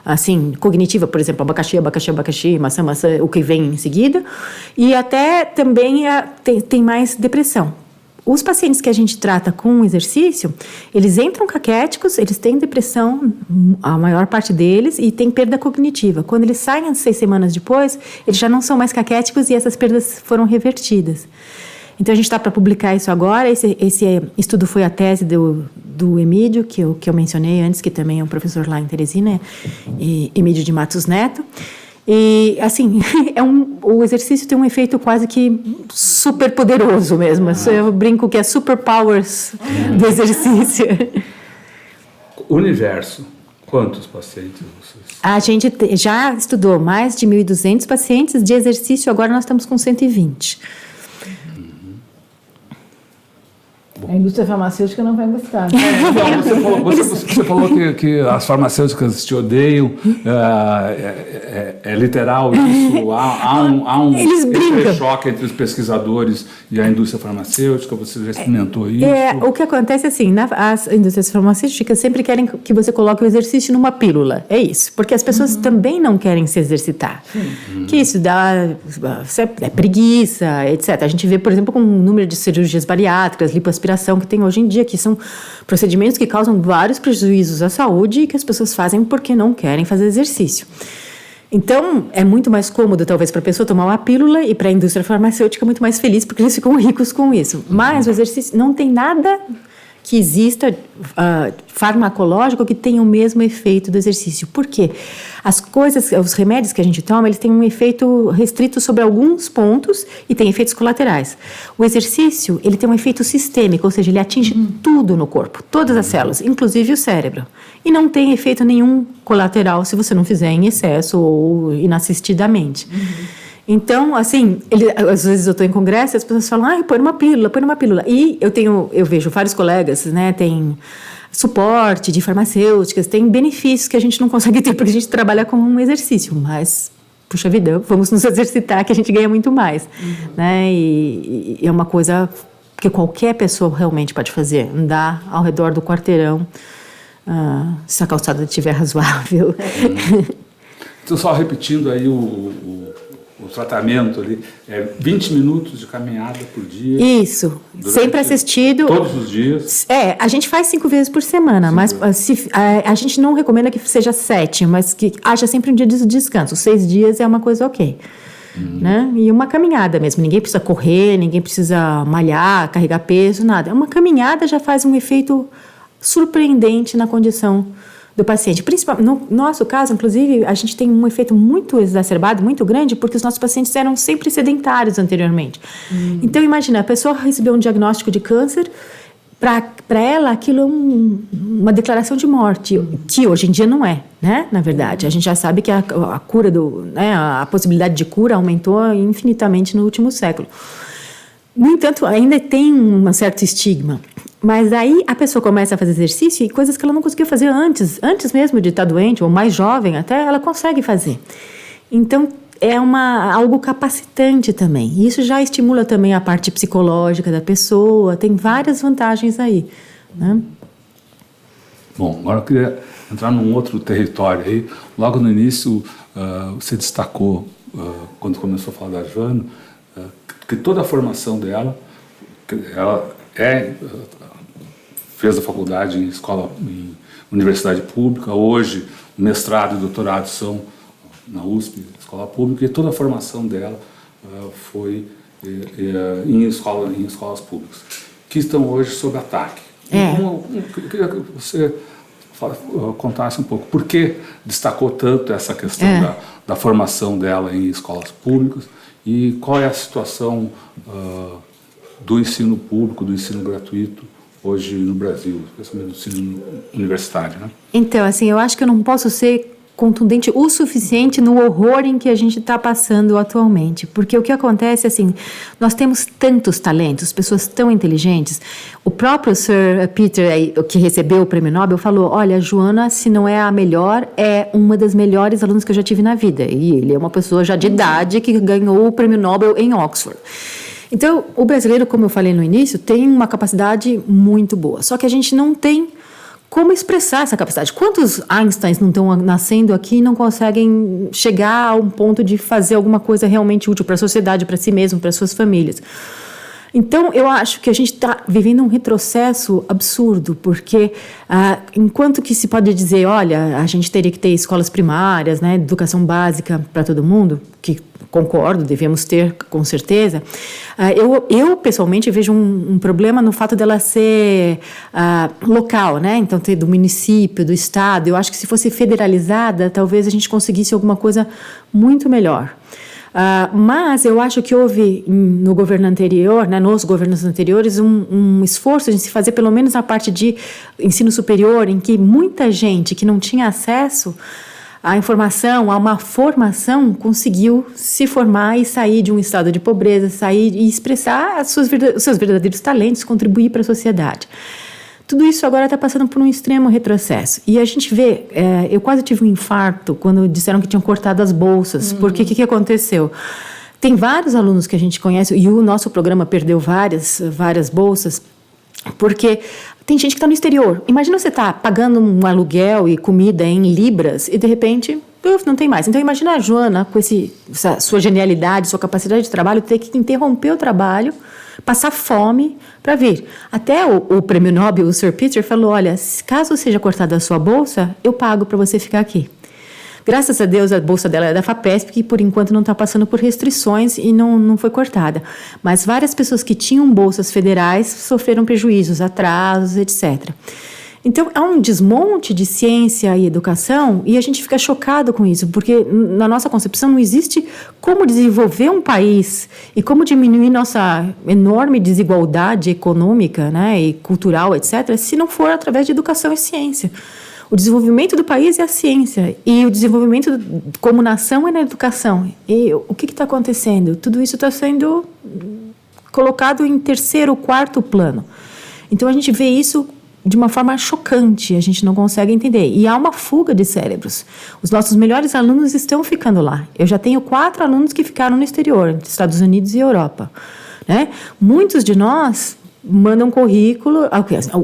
Speaker 2: assim, cognitiva, por exemplo, abacaxi, maçã, o que vem em seguida, e até também tem mais depressão. Os pacientes que a gente trata com exercício, eles entram caquéticos, eles têm depressão, a maior parte deles, e tem perda cognitiva. Quando eles saem 6 semanas depois, eles já não são mais caquéticos e essas perdas foram revertidas. Então, a gente está para publicar isso agora. Esse estudo foi a tese do Emídio, que eu mencionei antes, que também é um professor lá em Teresina, Emídio de Matos Neto. E, assim, o exercício tem um efeito quase que super poderoso mesmo. Eu brinco que é superpowers do exercício.
Speaker 1: Universo. Quantos pacientes vocês?
Speaker 2: A gente já estudou mais de 1.200 pacientes de exercício, agora nós estamos com 120.
Speaker 3: A indústria farmacêutica não vai gostar.
Speaker 1: Você falou que as farmacêuticas te odeiam, é literal isso? Há um choque entre os pesquisadores e a indústria farmacêutica, você já experimentou isso?
Speaker 2: O que acontece assim, as indústrias farmacêuticas sempre querem que você coloque o exercício numa pílula, é isso, porque as pessoas também não querem se exercitar, que isso dá preguiça, etc. A gente vê, por exemplo, com o número de cirurgias bariátricas, lipoaspiração, que tem hoje em dia, que são procedimentos que causam vários prejuízos à saúde e que as pessoas fazem porque não querem fazer exercício. Então, é muito mais cômodo, talvez, para a pessoa tomar uma pílula e para a indústria farmacêutica é muito mais feliz porque eles ficam ricos com isso. Mas o exercício não tem nada que exista farmacológico que tenha o mesmo efeito do exercício. Por quê? Os remédios que a gente toma, eles têm um efeito restrito sobre alguns pontos e tem efeitos colaterais. O exercício, ele tem um efeito sistêmico, ou seja, ele atinge tudo no corpo, todas as células, inclusive o cérebro. E não tem efeito nenhum colateral se você não fizer em excesso ou inassistidamente. Então, assim, às vezes eu estou em congresso e as pessoas falam, põe numa pílula. E eu vejo vários colegas, né, tem suporte de farmacêuticas, tem benefícios que a gente não consegue ter porque a gente trabalha com um exercício, mas, puxa vida, vamos nos exercitar que a gente ganha muito mais, né, e é uma coisa que qualquer pessoa realmente pode fazer, andar ao redor do quarteirão, se a calçada estiver razoável.
Speaker 1: Então, só repetindo aí o tratamento ali, 20 minutos de caminhada por dia.
Speaker 2: Isso, sempre assistido.
Speaker 1: Todos os dias.
Speaker 2: A gente faz 5 vezes por semana, mas a gente não recomenda que seja 7, mas que haja sempre um dia de descanso. 6 dias é uma coisa ok. Né? E uma caminhada mesmo, ninguém precisa correr, ninguém precisa malhar, carregar peso, nada. Uma caminhada já faz um efeito surpreendente na condição do paciente. Principalmente, no nosso caso, inclusive, a gente tem um efeito muito exacerbado, muito grande, porque os nossos pacientes eram sempre sedentários anteriormente. Então, imagina, a pessoa recebeu um diagnóstico de câncer, para ela aquilo é uma declaração de morte, que hoje em dia não é, né? Na verdade, a gente já sabe que a cura a possibilidade de cura aumentou infinitamente no último século. No entanto, ainda tem um certo estigma. Mas aí a pessoa começa a fazer exercício e coisas que ela não conseguia fazer antes mesmo de estar doente, ou mais jovem até, ela consegue fazer. Então, é algo capacitante também. E isso já estimula também a parte psicológica da pessoa, tem várias vantagens aí, né?
Speaker 1: Bom, agora eu queria entrar num outro território aí. Logo no início, você destacou, quando começou a falar da Joana, que toda a formação dela, ela fez a faculdade em universidade pública, hoje o mestrado e o doutorado são na USP, escola pública, e toda a formação dela foi em escolas públicas, que estão hoje sob ataque. Eu queria que você contasse um pouco por que destacou tanto essa questão da formação dela em escolas públicas e qual é a situação do ensino público, do ensino gratuito hoje no Brasil, especialmente do ensino universitário, né?
Speaker 2: Então, assim, eu acho que eu não posso ser contundente o suficiente no horror em que a gente está passando atualmente, porque o que acontece, assim, nós temos tantos talentos, pessoas tão inteligentes. O próprio Sir Peter, que recebeu o Prêmio Nobel, falou: olha, a Joana, se não é a melhor, é uma das melhores alunas que eu já tive na vida, e ele é uma pessoa já de idade que ganhou o Prêmio Nobel em Oxford. Então, o brasileiro, como eu falei no início, tem uma capacidade muito boa, só que a gente não tem como expressar essa capacidade. Quantos Einsteins não estão nascendo aqui e não conseguem chegar a um ponto de fazer alguma coisa realmente útil para a sociedade, para si mesmo, para suas famílias? Então, eu acho que a gente está vivendo um retrocesso absurdo, porque enquanto que se pode dizer, olha, a gente teria que ter escolas primárias, né, educação básica para todo mundo, que concordo, devemos ter com certeza, eu pessoalmente vejo um problema no fato dela ser local, né? Então, ter do município, do estado. Eu acho que se fosse federalizada, talvez a gente conseguisse alguma coisa muito melhor. Mas eu acho que houve no governo anterior, né, nos governos anteriores, um esforço de se fazer pelo menos a parte de ensino superior, em que muita gente que não tinha acesso à informação, a uma formação, conseguiu se formar e sair de um estado de pobreza, sair e expressar os seus verdadeiros talentos, contribuir para a sociedade. Tudo isso agora está passando por um extremo retrocesso. E a gente vê, eu quase tive um infarto quando disseram que tinham cortado as bolsas, porque o que aconteceu? Tem vários alunos que a gente conhece, e o nosso programa perdeu várias bolsas, porque tem gente que está no exterior. Imagina você estar pagando um aluguel e comida em libras e, de repente, não tem mais. Então, imagina a Joana, com essa sua genialidade, sua capacidade de trabalho, ter que interromper o trabalho, passar fome para vir. Até o Prêmio Nobel, o Sir Peter, falou: olha, caso seja cortada a sua bolsa, eu pago para você ficar aqui. Graças a Deus, a bolsa dela é da FAPESP, que por enquanto não está passando por restrições e não foi cortada. Mas várias pessoas que tinham bolsas federais sofreram prejuízos, atrasos, etc. Então, há um desmonte de ciência e educação e a gente fica chocado com isso, porque na nossa concepção não existe como desenvolver um país e como diminuir nossa enorme desigualdade econômica, né, e cultural, etc., se não for através de educação e ciência. O desenvolvimento do país é a ciência e o desenvolvimento como nação é na educação. E o que está acontecendo? Tudo isso está sendo colocado em terceiro, quarto plano. Então, a gente vê isso de uma forma chocante, a gente não consegue entender. E há uma fuga de cérebros. Os nossos melhores alunos estão ficando lá. Eu já tenho 4 alunos que ficaram no exterior, entre Estados Unidos e Europa, né? Muitos de nós mandam currículo.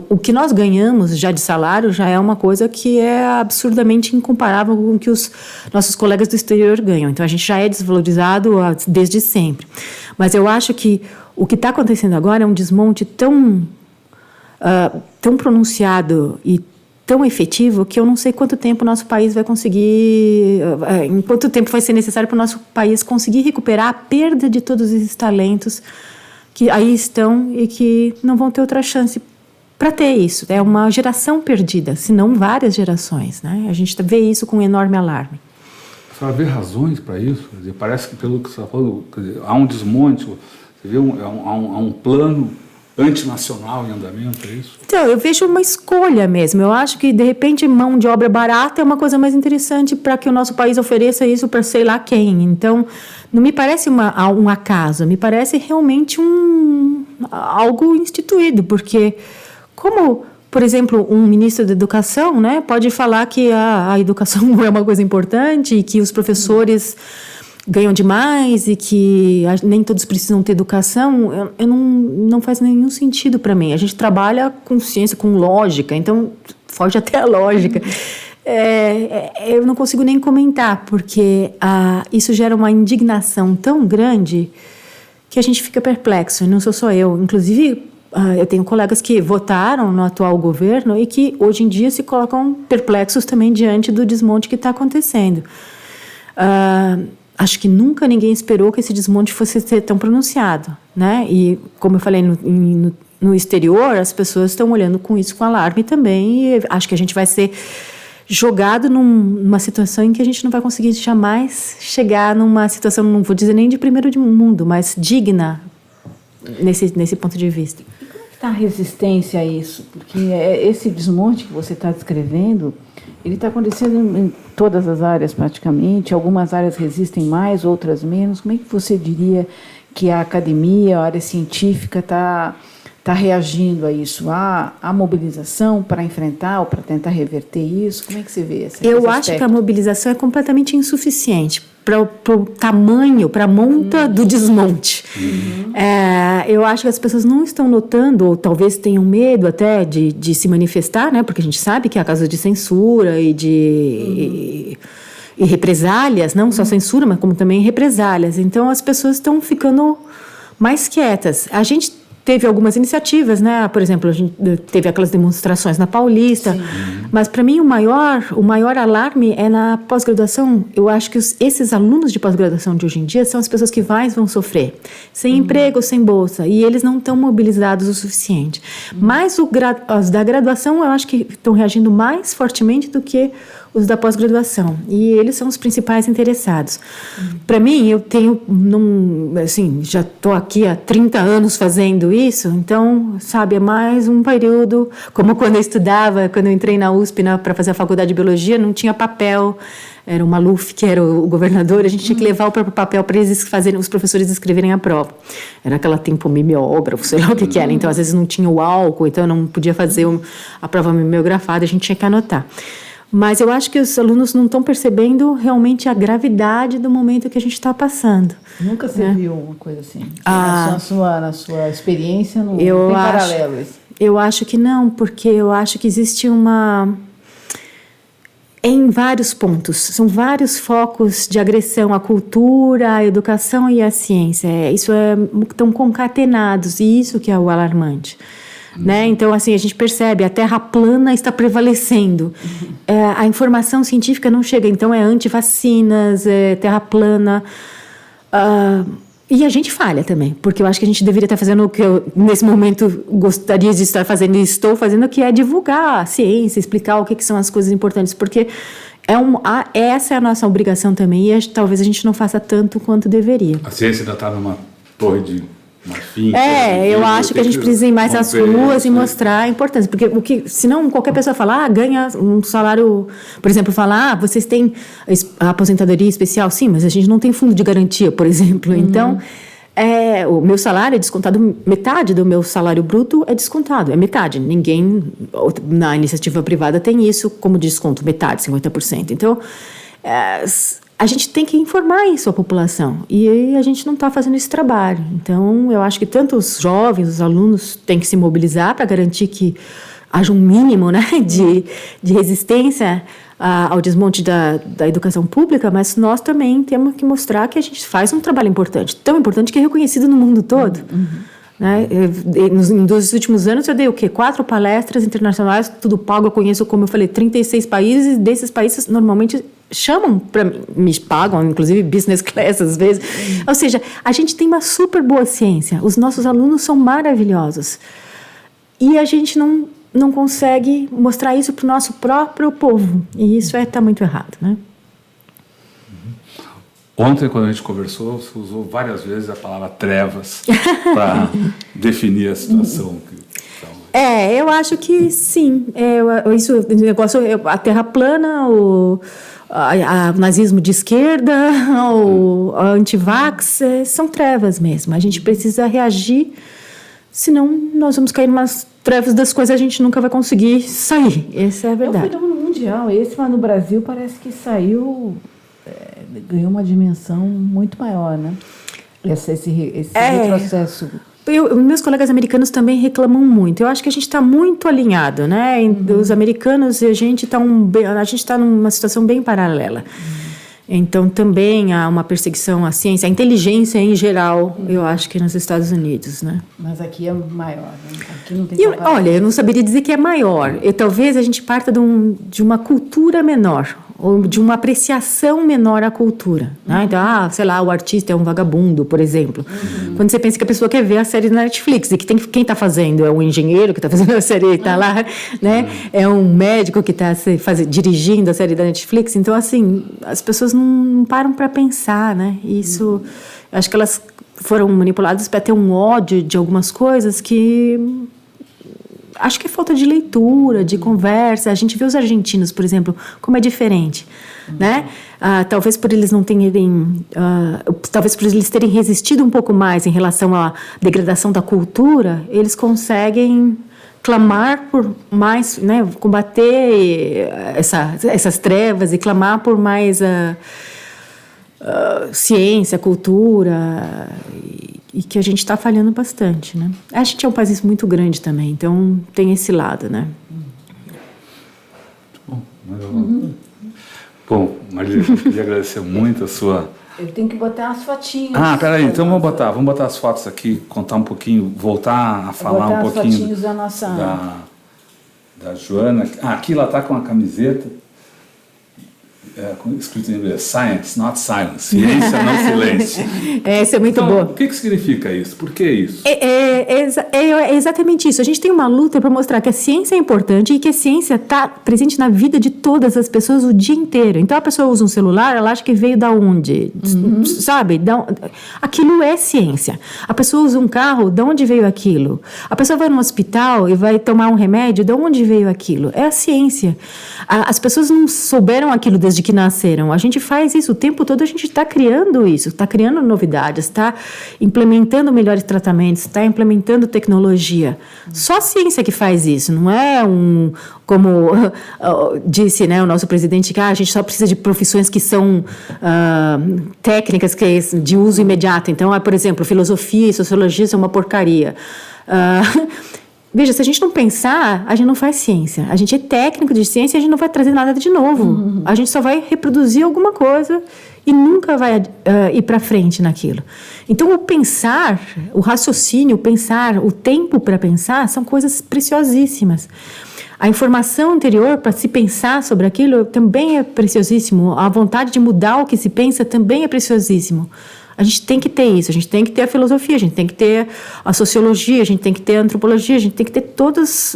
Speaker 2: O que nós ganhamos já de salário já é uma coisa que é absurdamente incomparável com o que os nossos colegas do exterior ganham. Então, a gente já é desvalorizado desde sempre. Mas eu acho que o que está acontecendo agora é um desmonte tão pronunciado e tão efetivo que eu não sei quanto tempo o nosso país vai conseguir, em quanto tempo vai ser necessário para o nosso país conseguir recuperar a perda de todos esses talentos que aí estão e que não vão ter outra chance para ter isso. É uma geração perdida, se não várias gerações, né? A gente vê isso com um enorme alarme.
Speaker 1: A senhora vê razões para isso? Quer dizer, parece que, pelo que você falou, há um desmonte, você vê há um plano antinacional em andamento, é isso?
Speaker 2: Então, eu vejo uma escolha mesmo. Eu acho que, de repente, mão de obra barata é uma coisa mais interessante para que o nosso país ofereça isso para sei lá quem. Então, não me parece um acaso, me parece realmente algo instituído, porque Como, por exemplo, um ministro da educação, né, pode falar que a educação não é uma coisa importante e que os professores ganham demais e que nem todos precisam ter educação, não faz nenhum sentido para mim. A gente trabalha com ciência, com lógica, então foge até a lógica. Eu não consigo nem comentar, porque isso gera uma indignação tão grande que a gente fica perplexo, e não sou só eu. Inclusive, eu tenho colegas que votaram no atual governo e que hoje em dia se colocam perplexos também diante do desmonte que está acontecendo. Acho que nunca ninguém esperou que esse desmonte fosse ser tão pronunciado, né? E, como eu falei, no exterior, as pessoas estão olhando com isso com alarme também, e acho que a gente vai ser jogado numa situação em que a gente não vai conseguir jamais chegar numa situação, não vou dizer nem de primeiro mundo, mas digna nesse ponto de vista.
Speaker 3: E como está a resistência a isso? Porque esse desmonte que você está descrevendo, ele está acontecendo em todas as áreas praticamente, algumas áreas resistem mais, outras menos. Como é que você diria que a academia, a área científica está reagindo a isso? Há mobilização para enfrentar ou para tentar reverter isso? Como é que você vê esse aspecto?
Speaker 2: Eu acho que a mobilização é completamente insuficiente para o tamanho, para a monta do desmonte. Eu acho que as pessoas não estão notando, ou talvez tenham medo até de se manifestar, né? Porque a gente sabe que há casos de censura e represálias, não só censura, mas como também represálias. Então, as pessoas estão ficando mais quietas. A gente teve algumas iniciativas, né? Por exemplo, a gente teve aquelas demonstrações na Paulista. Sim. Mas, para mim, o maior alarme é na pós-graduação. Eu acho que esses alunos de pós-graduação de hoje em dia são as pessoas que mais vão sofrer. Sem emprego, sem bolsa. E eles não estão mobilizados o suficiente. Mas os da graduação, eu acho que estão reagindo mais fortemente do que os da pós-graduação. E eles são os principais interessados. Para mim, eu tenho, já estou aqui há 30 anos fazendo isso, então, sabe, é mais um período, como quando eu estudava, quando eu entrei na USP para fazer a faculdade de Biologia, não tinha papel, era o Maluf, que era o governador, a gente tinha que levar o próprio papel para os professores escreverem a prova. Era aquela tempo mimeógrafo, sei lá o que era, então às vezes não tinha o álcool, então eu não podia fazer a prova mimeografada, a gente tinha que anotar. Mas eu acho que os alunos não estão percebendo realmente a gravidade do momento que a gente está passando.
Speaker 3: Nunca você viu uma coisa assim? Na sua experiência, não tem paralelo isso?
Speaker 2: Eu acho que não, porque eu acho que existe em vários pontos, são vários focos de agressão à cultura, à educação e à ciência. Estão concatenados, e isso que é o alarmante. Né? Então, assim, a gente percebe, a Terra plana está prevalecendo. A informação científica não chega, então é anti-vacinas, Terra plana. E a gente falha também, porque eu acho que a gente deveria estar fazendo o que eu, nesse momento, gostaria de estar fazendo e estou fazendo, que é divulgar a ciência, explicar o que são as coisas importantes, porque essa é a nossa obrigação também, e talvez a gente não faça tanto quanto deveria.
Speaker 1: A ciência ainda está numa torre de marfim.
Speaker 2: Eu acho que a gente precisa ir mais às ruas e mostrar a importância, porque senão qualquer pessoa fala, ganha um salário, por exemplo, fala, vocês têm a aposentadoria especial, sim, mas a gente não tem fundo de garantia, por exemplo, então o meu salário é descontado, metade do meu salário bruto é descontado, é metade, ninguém na iniciativa privada tem isso como desconto, metade, 50%, então a gente tem que informar isso à população, e a gente não está fazendo esse trabalho. Então, eu acho que tanto os jovens, os alunos, têm que se mobilizar para garantir que haja um mínimo, né, de resistência ao desmonte da educação pública, mas nós também temos que mostrar que a gente faz um trabalho importante, tão importante que é reconhecido no mundo todo. Né? Nos últimos anos eu dei 4 palestras internacionais, tudo pago, eu conheço, como eu falei, 36 países, e desses países normalmente chamam para mim, me pagam, inclusive business class às vezes. Ou seja, a gente tem uma super boa ciência, os nossos alunos são maravilhosos, e a gente não consegue mostrar isso para o nosso próprio povo, e isso está muito errado, né?
Speaker 1: Ontem, quando a gente conversou, você usou várias vezes a palavra trevas para definir a situação.
Speaker 2: Eu acho que sim. O negócio, a Terra plana, o nazismo de esquerda, o anti-vax, são trevas mesmo. A gente precisa reagir senão nós vamos cair em umas trevas das quais a gente nunca vai conseguir sair. Essa é a verdade.
Speaker 3: É um fenômeno mundial esse, mas no Brasil parece que saiu, ganhou uma dimensão muito maior, né? Esse retrocesso.
Speaker 2: Meus colegas americanos também reclamam muito. Eu acho que a gente está muito alinhado, né? Os americanos e a gente está numa situação bem paralela. Então, também há uma perseguição à ciência, à inteligência em geral, eu acho que nos Estados Unidos, né?
Speaker 3: Mas aqui é maior, né? Aqui não tem
Speaker 2: olha, eu não saberia dizer que é maior. Talvez a gente parta de uma cultura menor, ou de uma apreciação menor à cultura. Né? Então, sei lá, o artista é um vagabundo, por exemplo. Quando você pensa que a pessoa quer ver a série na Netflix, e que quem está fazendo é um engenheiro que está fazendo a série e está lá, né? É um médico que está dirigindo a série da Netflix. Então, assim, as pessoas não param para pensar, né? Isso, acho que elas foram manipuladas para ter um ódio de algumas coisas que... Acho que é falta de leitura, de conversa. A gente vê os argentinos, por exemplo, como é diferente, né? Talvez por eles não terem... talvez por eles terem resistido um pouco mais em relação à degradação da cultura, eles conseguem clamar por mais, né? Combater essas trevas e clamar por mais ciência, cultura... E que a gente está falhando bastante, né? A gente é um país muito grande também, então tem esse lado, né?
Speaker 1: Bom, Marília, eu queria agradecer muito a sua...
Speaker 3: Eu tenho que botar as fotinhas.
Speaker 1: Peraí, então vamos botar as fotos aqui, contar um pouquinho, voltar a falar um pouquinho
Speaker 3: da nossa...
Speaker 1: da Joana. Aqui ela está com a camiseta escrito em inglês, Science, not silence, ciência, não silêncio.
Speaker 2: Essa é muito boa.
Speaker 1: O que significa isso? Por que isso?
Speaker 2: É exatamente isso. A gente tem uma luta para mostrar que a ciência é importante e que a ciência está presente na vida de todas as pessoas o dia inteiro. Então, a pessoa usa um celular, ela acha que veio da onde? Sabe? Aquilo é ciência. A pessoa usa um carro, de onde veio aquilo? A pessoa vai no hospital e vai tomar um remédio, de onde veio aquilo? É a ciência. As pessoas não souberam aquilo desde que nasceram. A gente faz isso o tempo todo, a gente está criando isso, está criando novidades, está implementando melhores tratamentos, está implementando tecnologia. Só a ciência que faz isso, não é como disse, né, o nosso presidente, que a gente só precisa de profissões que são técnicas de uso imediato. Então, por exemplo, filosofia e sociologia são uma porcaria. Veja, se a gente não pensar, a gente não faz ciência. A gente é técnico de ciência e a gente não vai trazer nada de novo. A gente só vai reproduzir alguma coisa e nunca vai ir para frente naquilo. Então, o pensar, o raciocínio, o tempo para pensar, são coisas preciosíssimas. A informação anterior para se pensar sobre aquilo também é preciosíssimo. A vontade de mudar o que se pensa também é preciosíssimo. A gente tem que ter isso, a gente tem que ter a filosofia, a gente tem que ter a sociologia, a gente tem que ter a antropologia, a gente tem que ter todos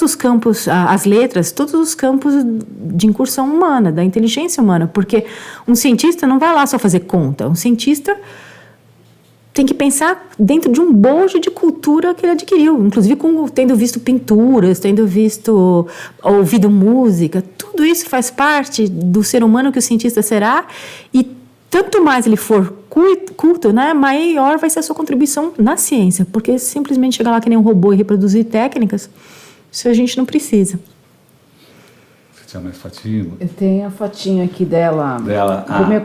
Speaker 2: os campos, as letras, todos os campos de incursão humana, da inteligência humana, porque um cientista não vai lá só fazer conta, um cientista tem que pensar dentro de um bojo de cultura que ele adquiriu, inclusive tendo visto pinturas, tendo ouvido música, tudo isso faz parte do ser humano que o cientista será, e tanto mais ele for culto, né, maior vai ser a sua contribuição na ciência, porque simplesmente chegar lá que nem um robô e reproduzir técnicas, isso a gente não precisa.
Speaker 1: Você tinha mais fotinho?
Speaker 3: Eu tenho a fotinho aqui dela.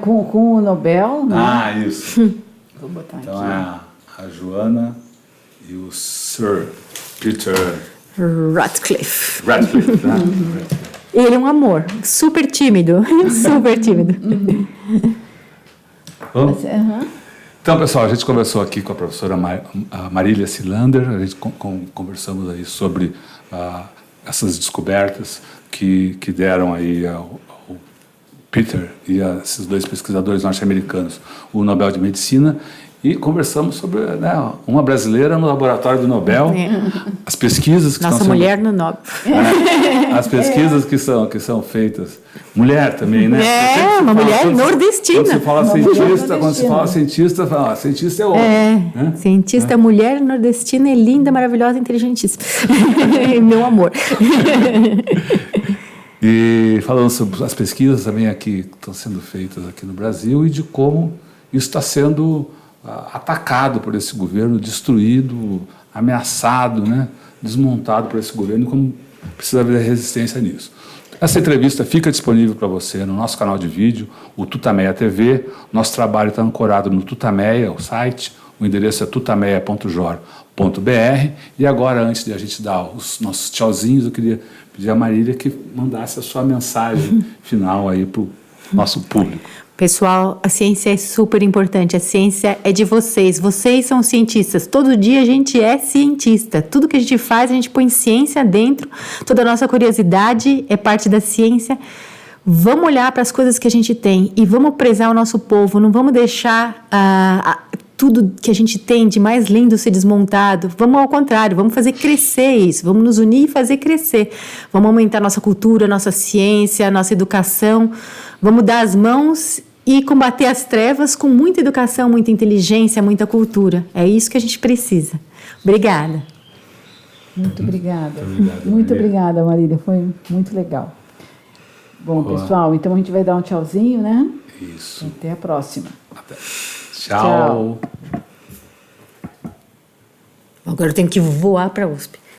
Speaker 3: Com o Nobel, né?
Speaker 1: Isso.
Speaker 3: Vou botar
Speaker 1: então
Speaker 3: aqui.
Speaker 1: A Joana e o Sir Peter
Speaker 2: Ratcliffe,
Speaker 1: né?
Speaker 2: Ele é um amor, super tímido, super tímido.
Speaker 1: Então, pessoal, a gente conversou aqui com a professora Marília Cilander, a gente conversamos aí sobre essas descobertas que deram aí ao Peter e a esses dois pesquisadores norte-americanos o Nobel de Medicina, e conversamos sobre, né, uma brasileira no laboratório do Nobel, as pesquisas que
Speaker 2: Nossa
Speaker 1: estão
Speaker 2: mulher no Nobel.
Speaker 1: As pesquisas que são feitas. Mulher também, né?
Speaker 2: Uma mulher nordestina.
Speaker 1: Quando se fala cientista, cientista é homem. Né?
Speaker 2: Cientista, mulher nordestina, é linda, maravilhosa, inteligentíssima. Meu amor.
Speaker 1: E falando sobre as pesquisas também aqui que estão sendo feitas aqui no Brasil e de como isso está sendo atacado por esse governo, destruído, ameaçado, né, desmontado por esse governo, como precisa haver resistência nisso. Essa entrevista fica disponível para você no nosso canal de vídeo, o Tutameia TV. Nosso trabalho está ancorado no Tutameia, o site. O endereço é tutameia.jor.br. E agora, antes de a gente dar os nossos tchauzinhos, eu queria pedir a Marília que mandasse a sua mensagem final aí para o nosso público.
Speaker 2: Pessoal, a ciência é super importante, a ciência é de vocês são cientistas, todo dia a gente é cientista, tudo que a gente faz a gente põe ciência dentro, toda a nossa curiosidade é parte da ciência. Vamos olhar para as coisas que a gente tem e vamos prezar o nosso povo, não vamos deixar tudo que a gente tem de mais lindo ser desmontado, vamos ao contrário, vamos fazer crescer isso, vamos nos unir e fazer crescer, vamos aumentar nossa cultura, nossa ciência, nossa educação, vamos dar as mãos e combater as trevas com muita educação, muita inteligência, muita cultura, é isso que a gente precisa. Obrigada.
Speaker 3: Muito obrigada. Muito obrigada, Marília, foi muito legal. Bom, pessoal, então a gente vai dar um tchauzinho, né?
Speaker 1: Isso.
Speaker 3: Até a próxima.
Speaker 1: Até. Tchau.
Speaker 2: Agora eu tenho que voar para a USP.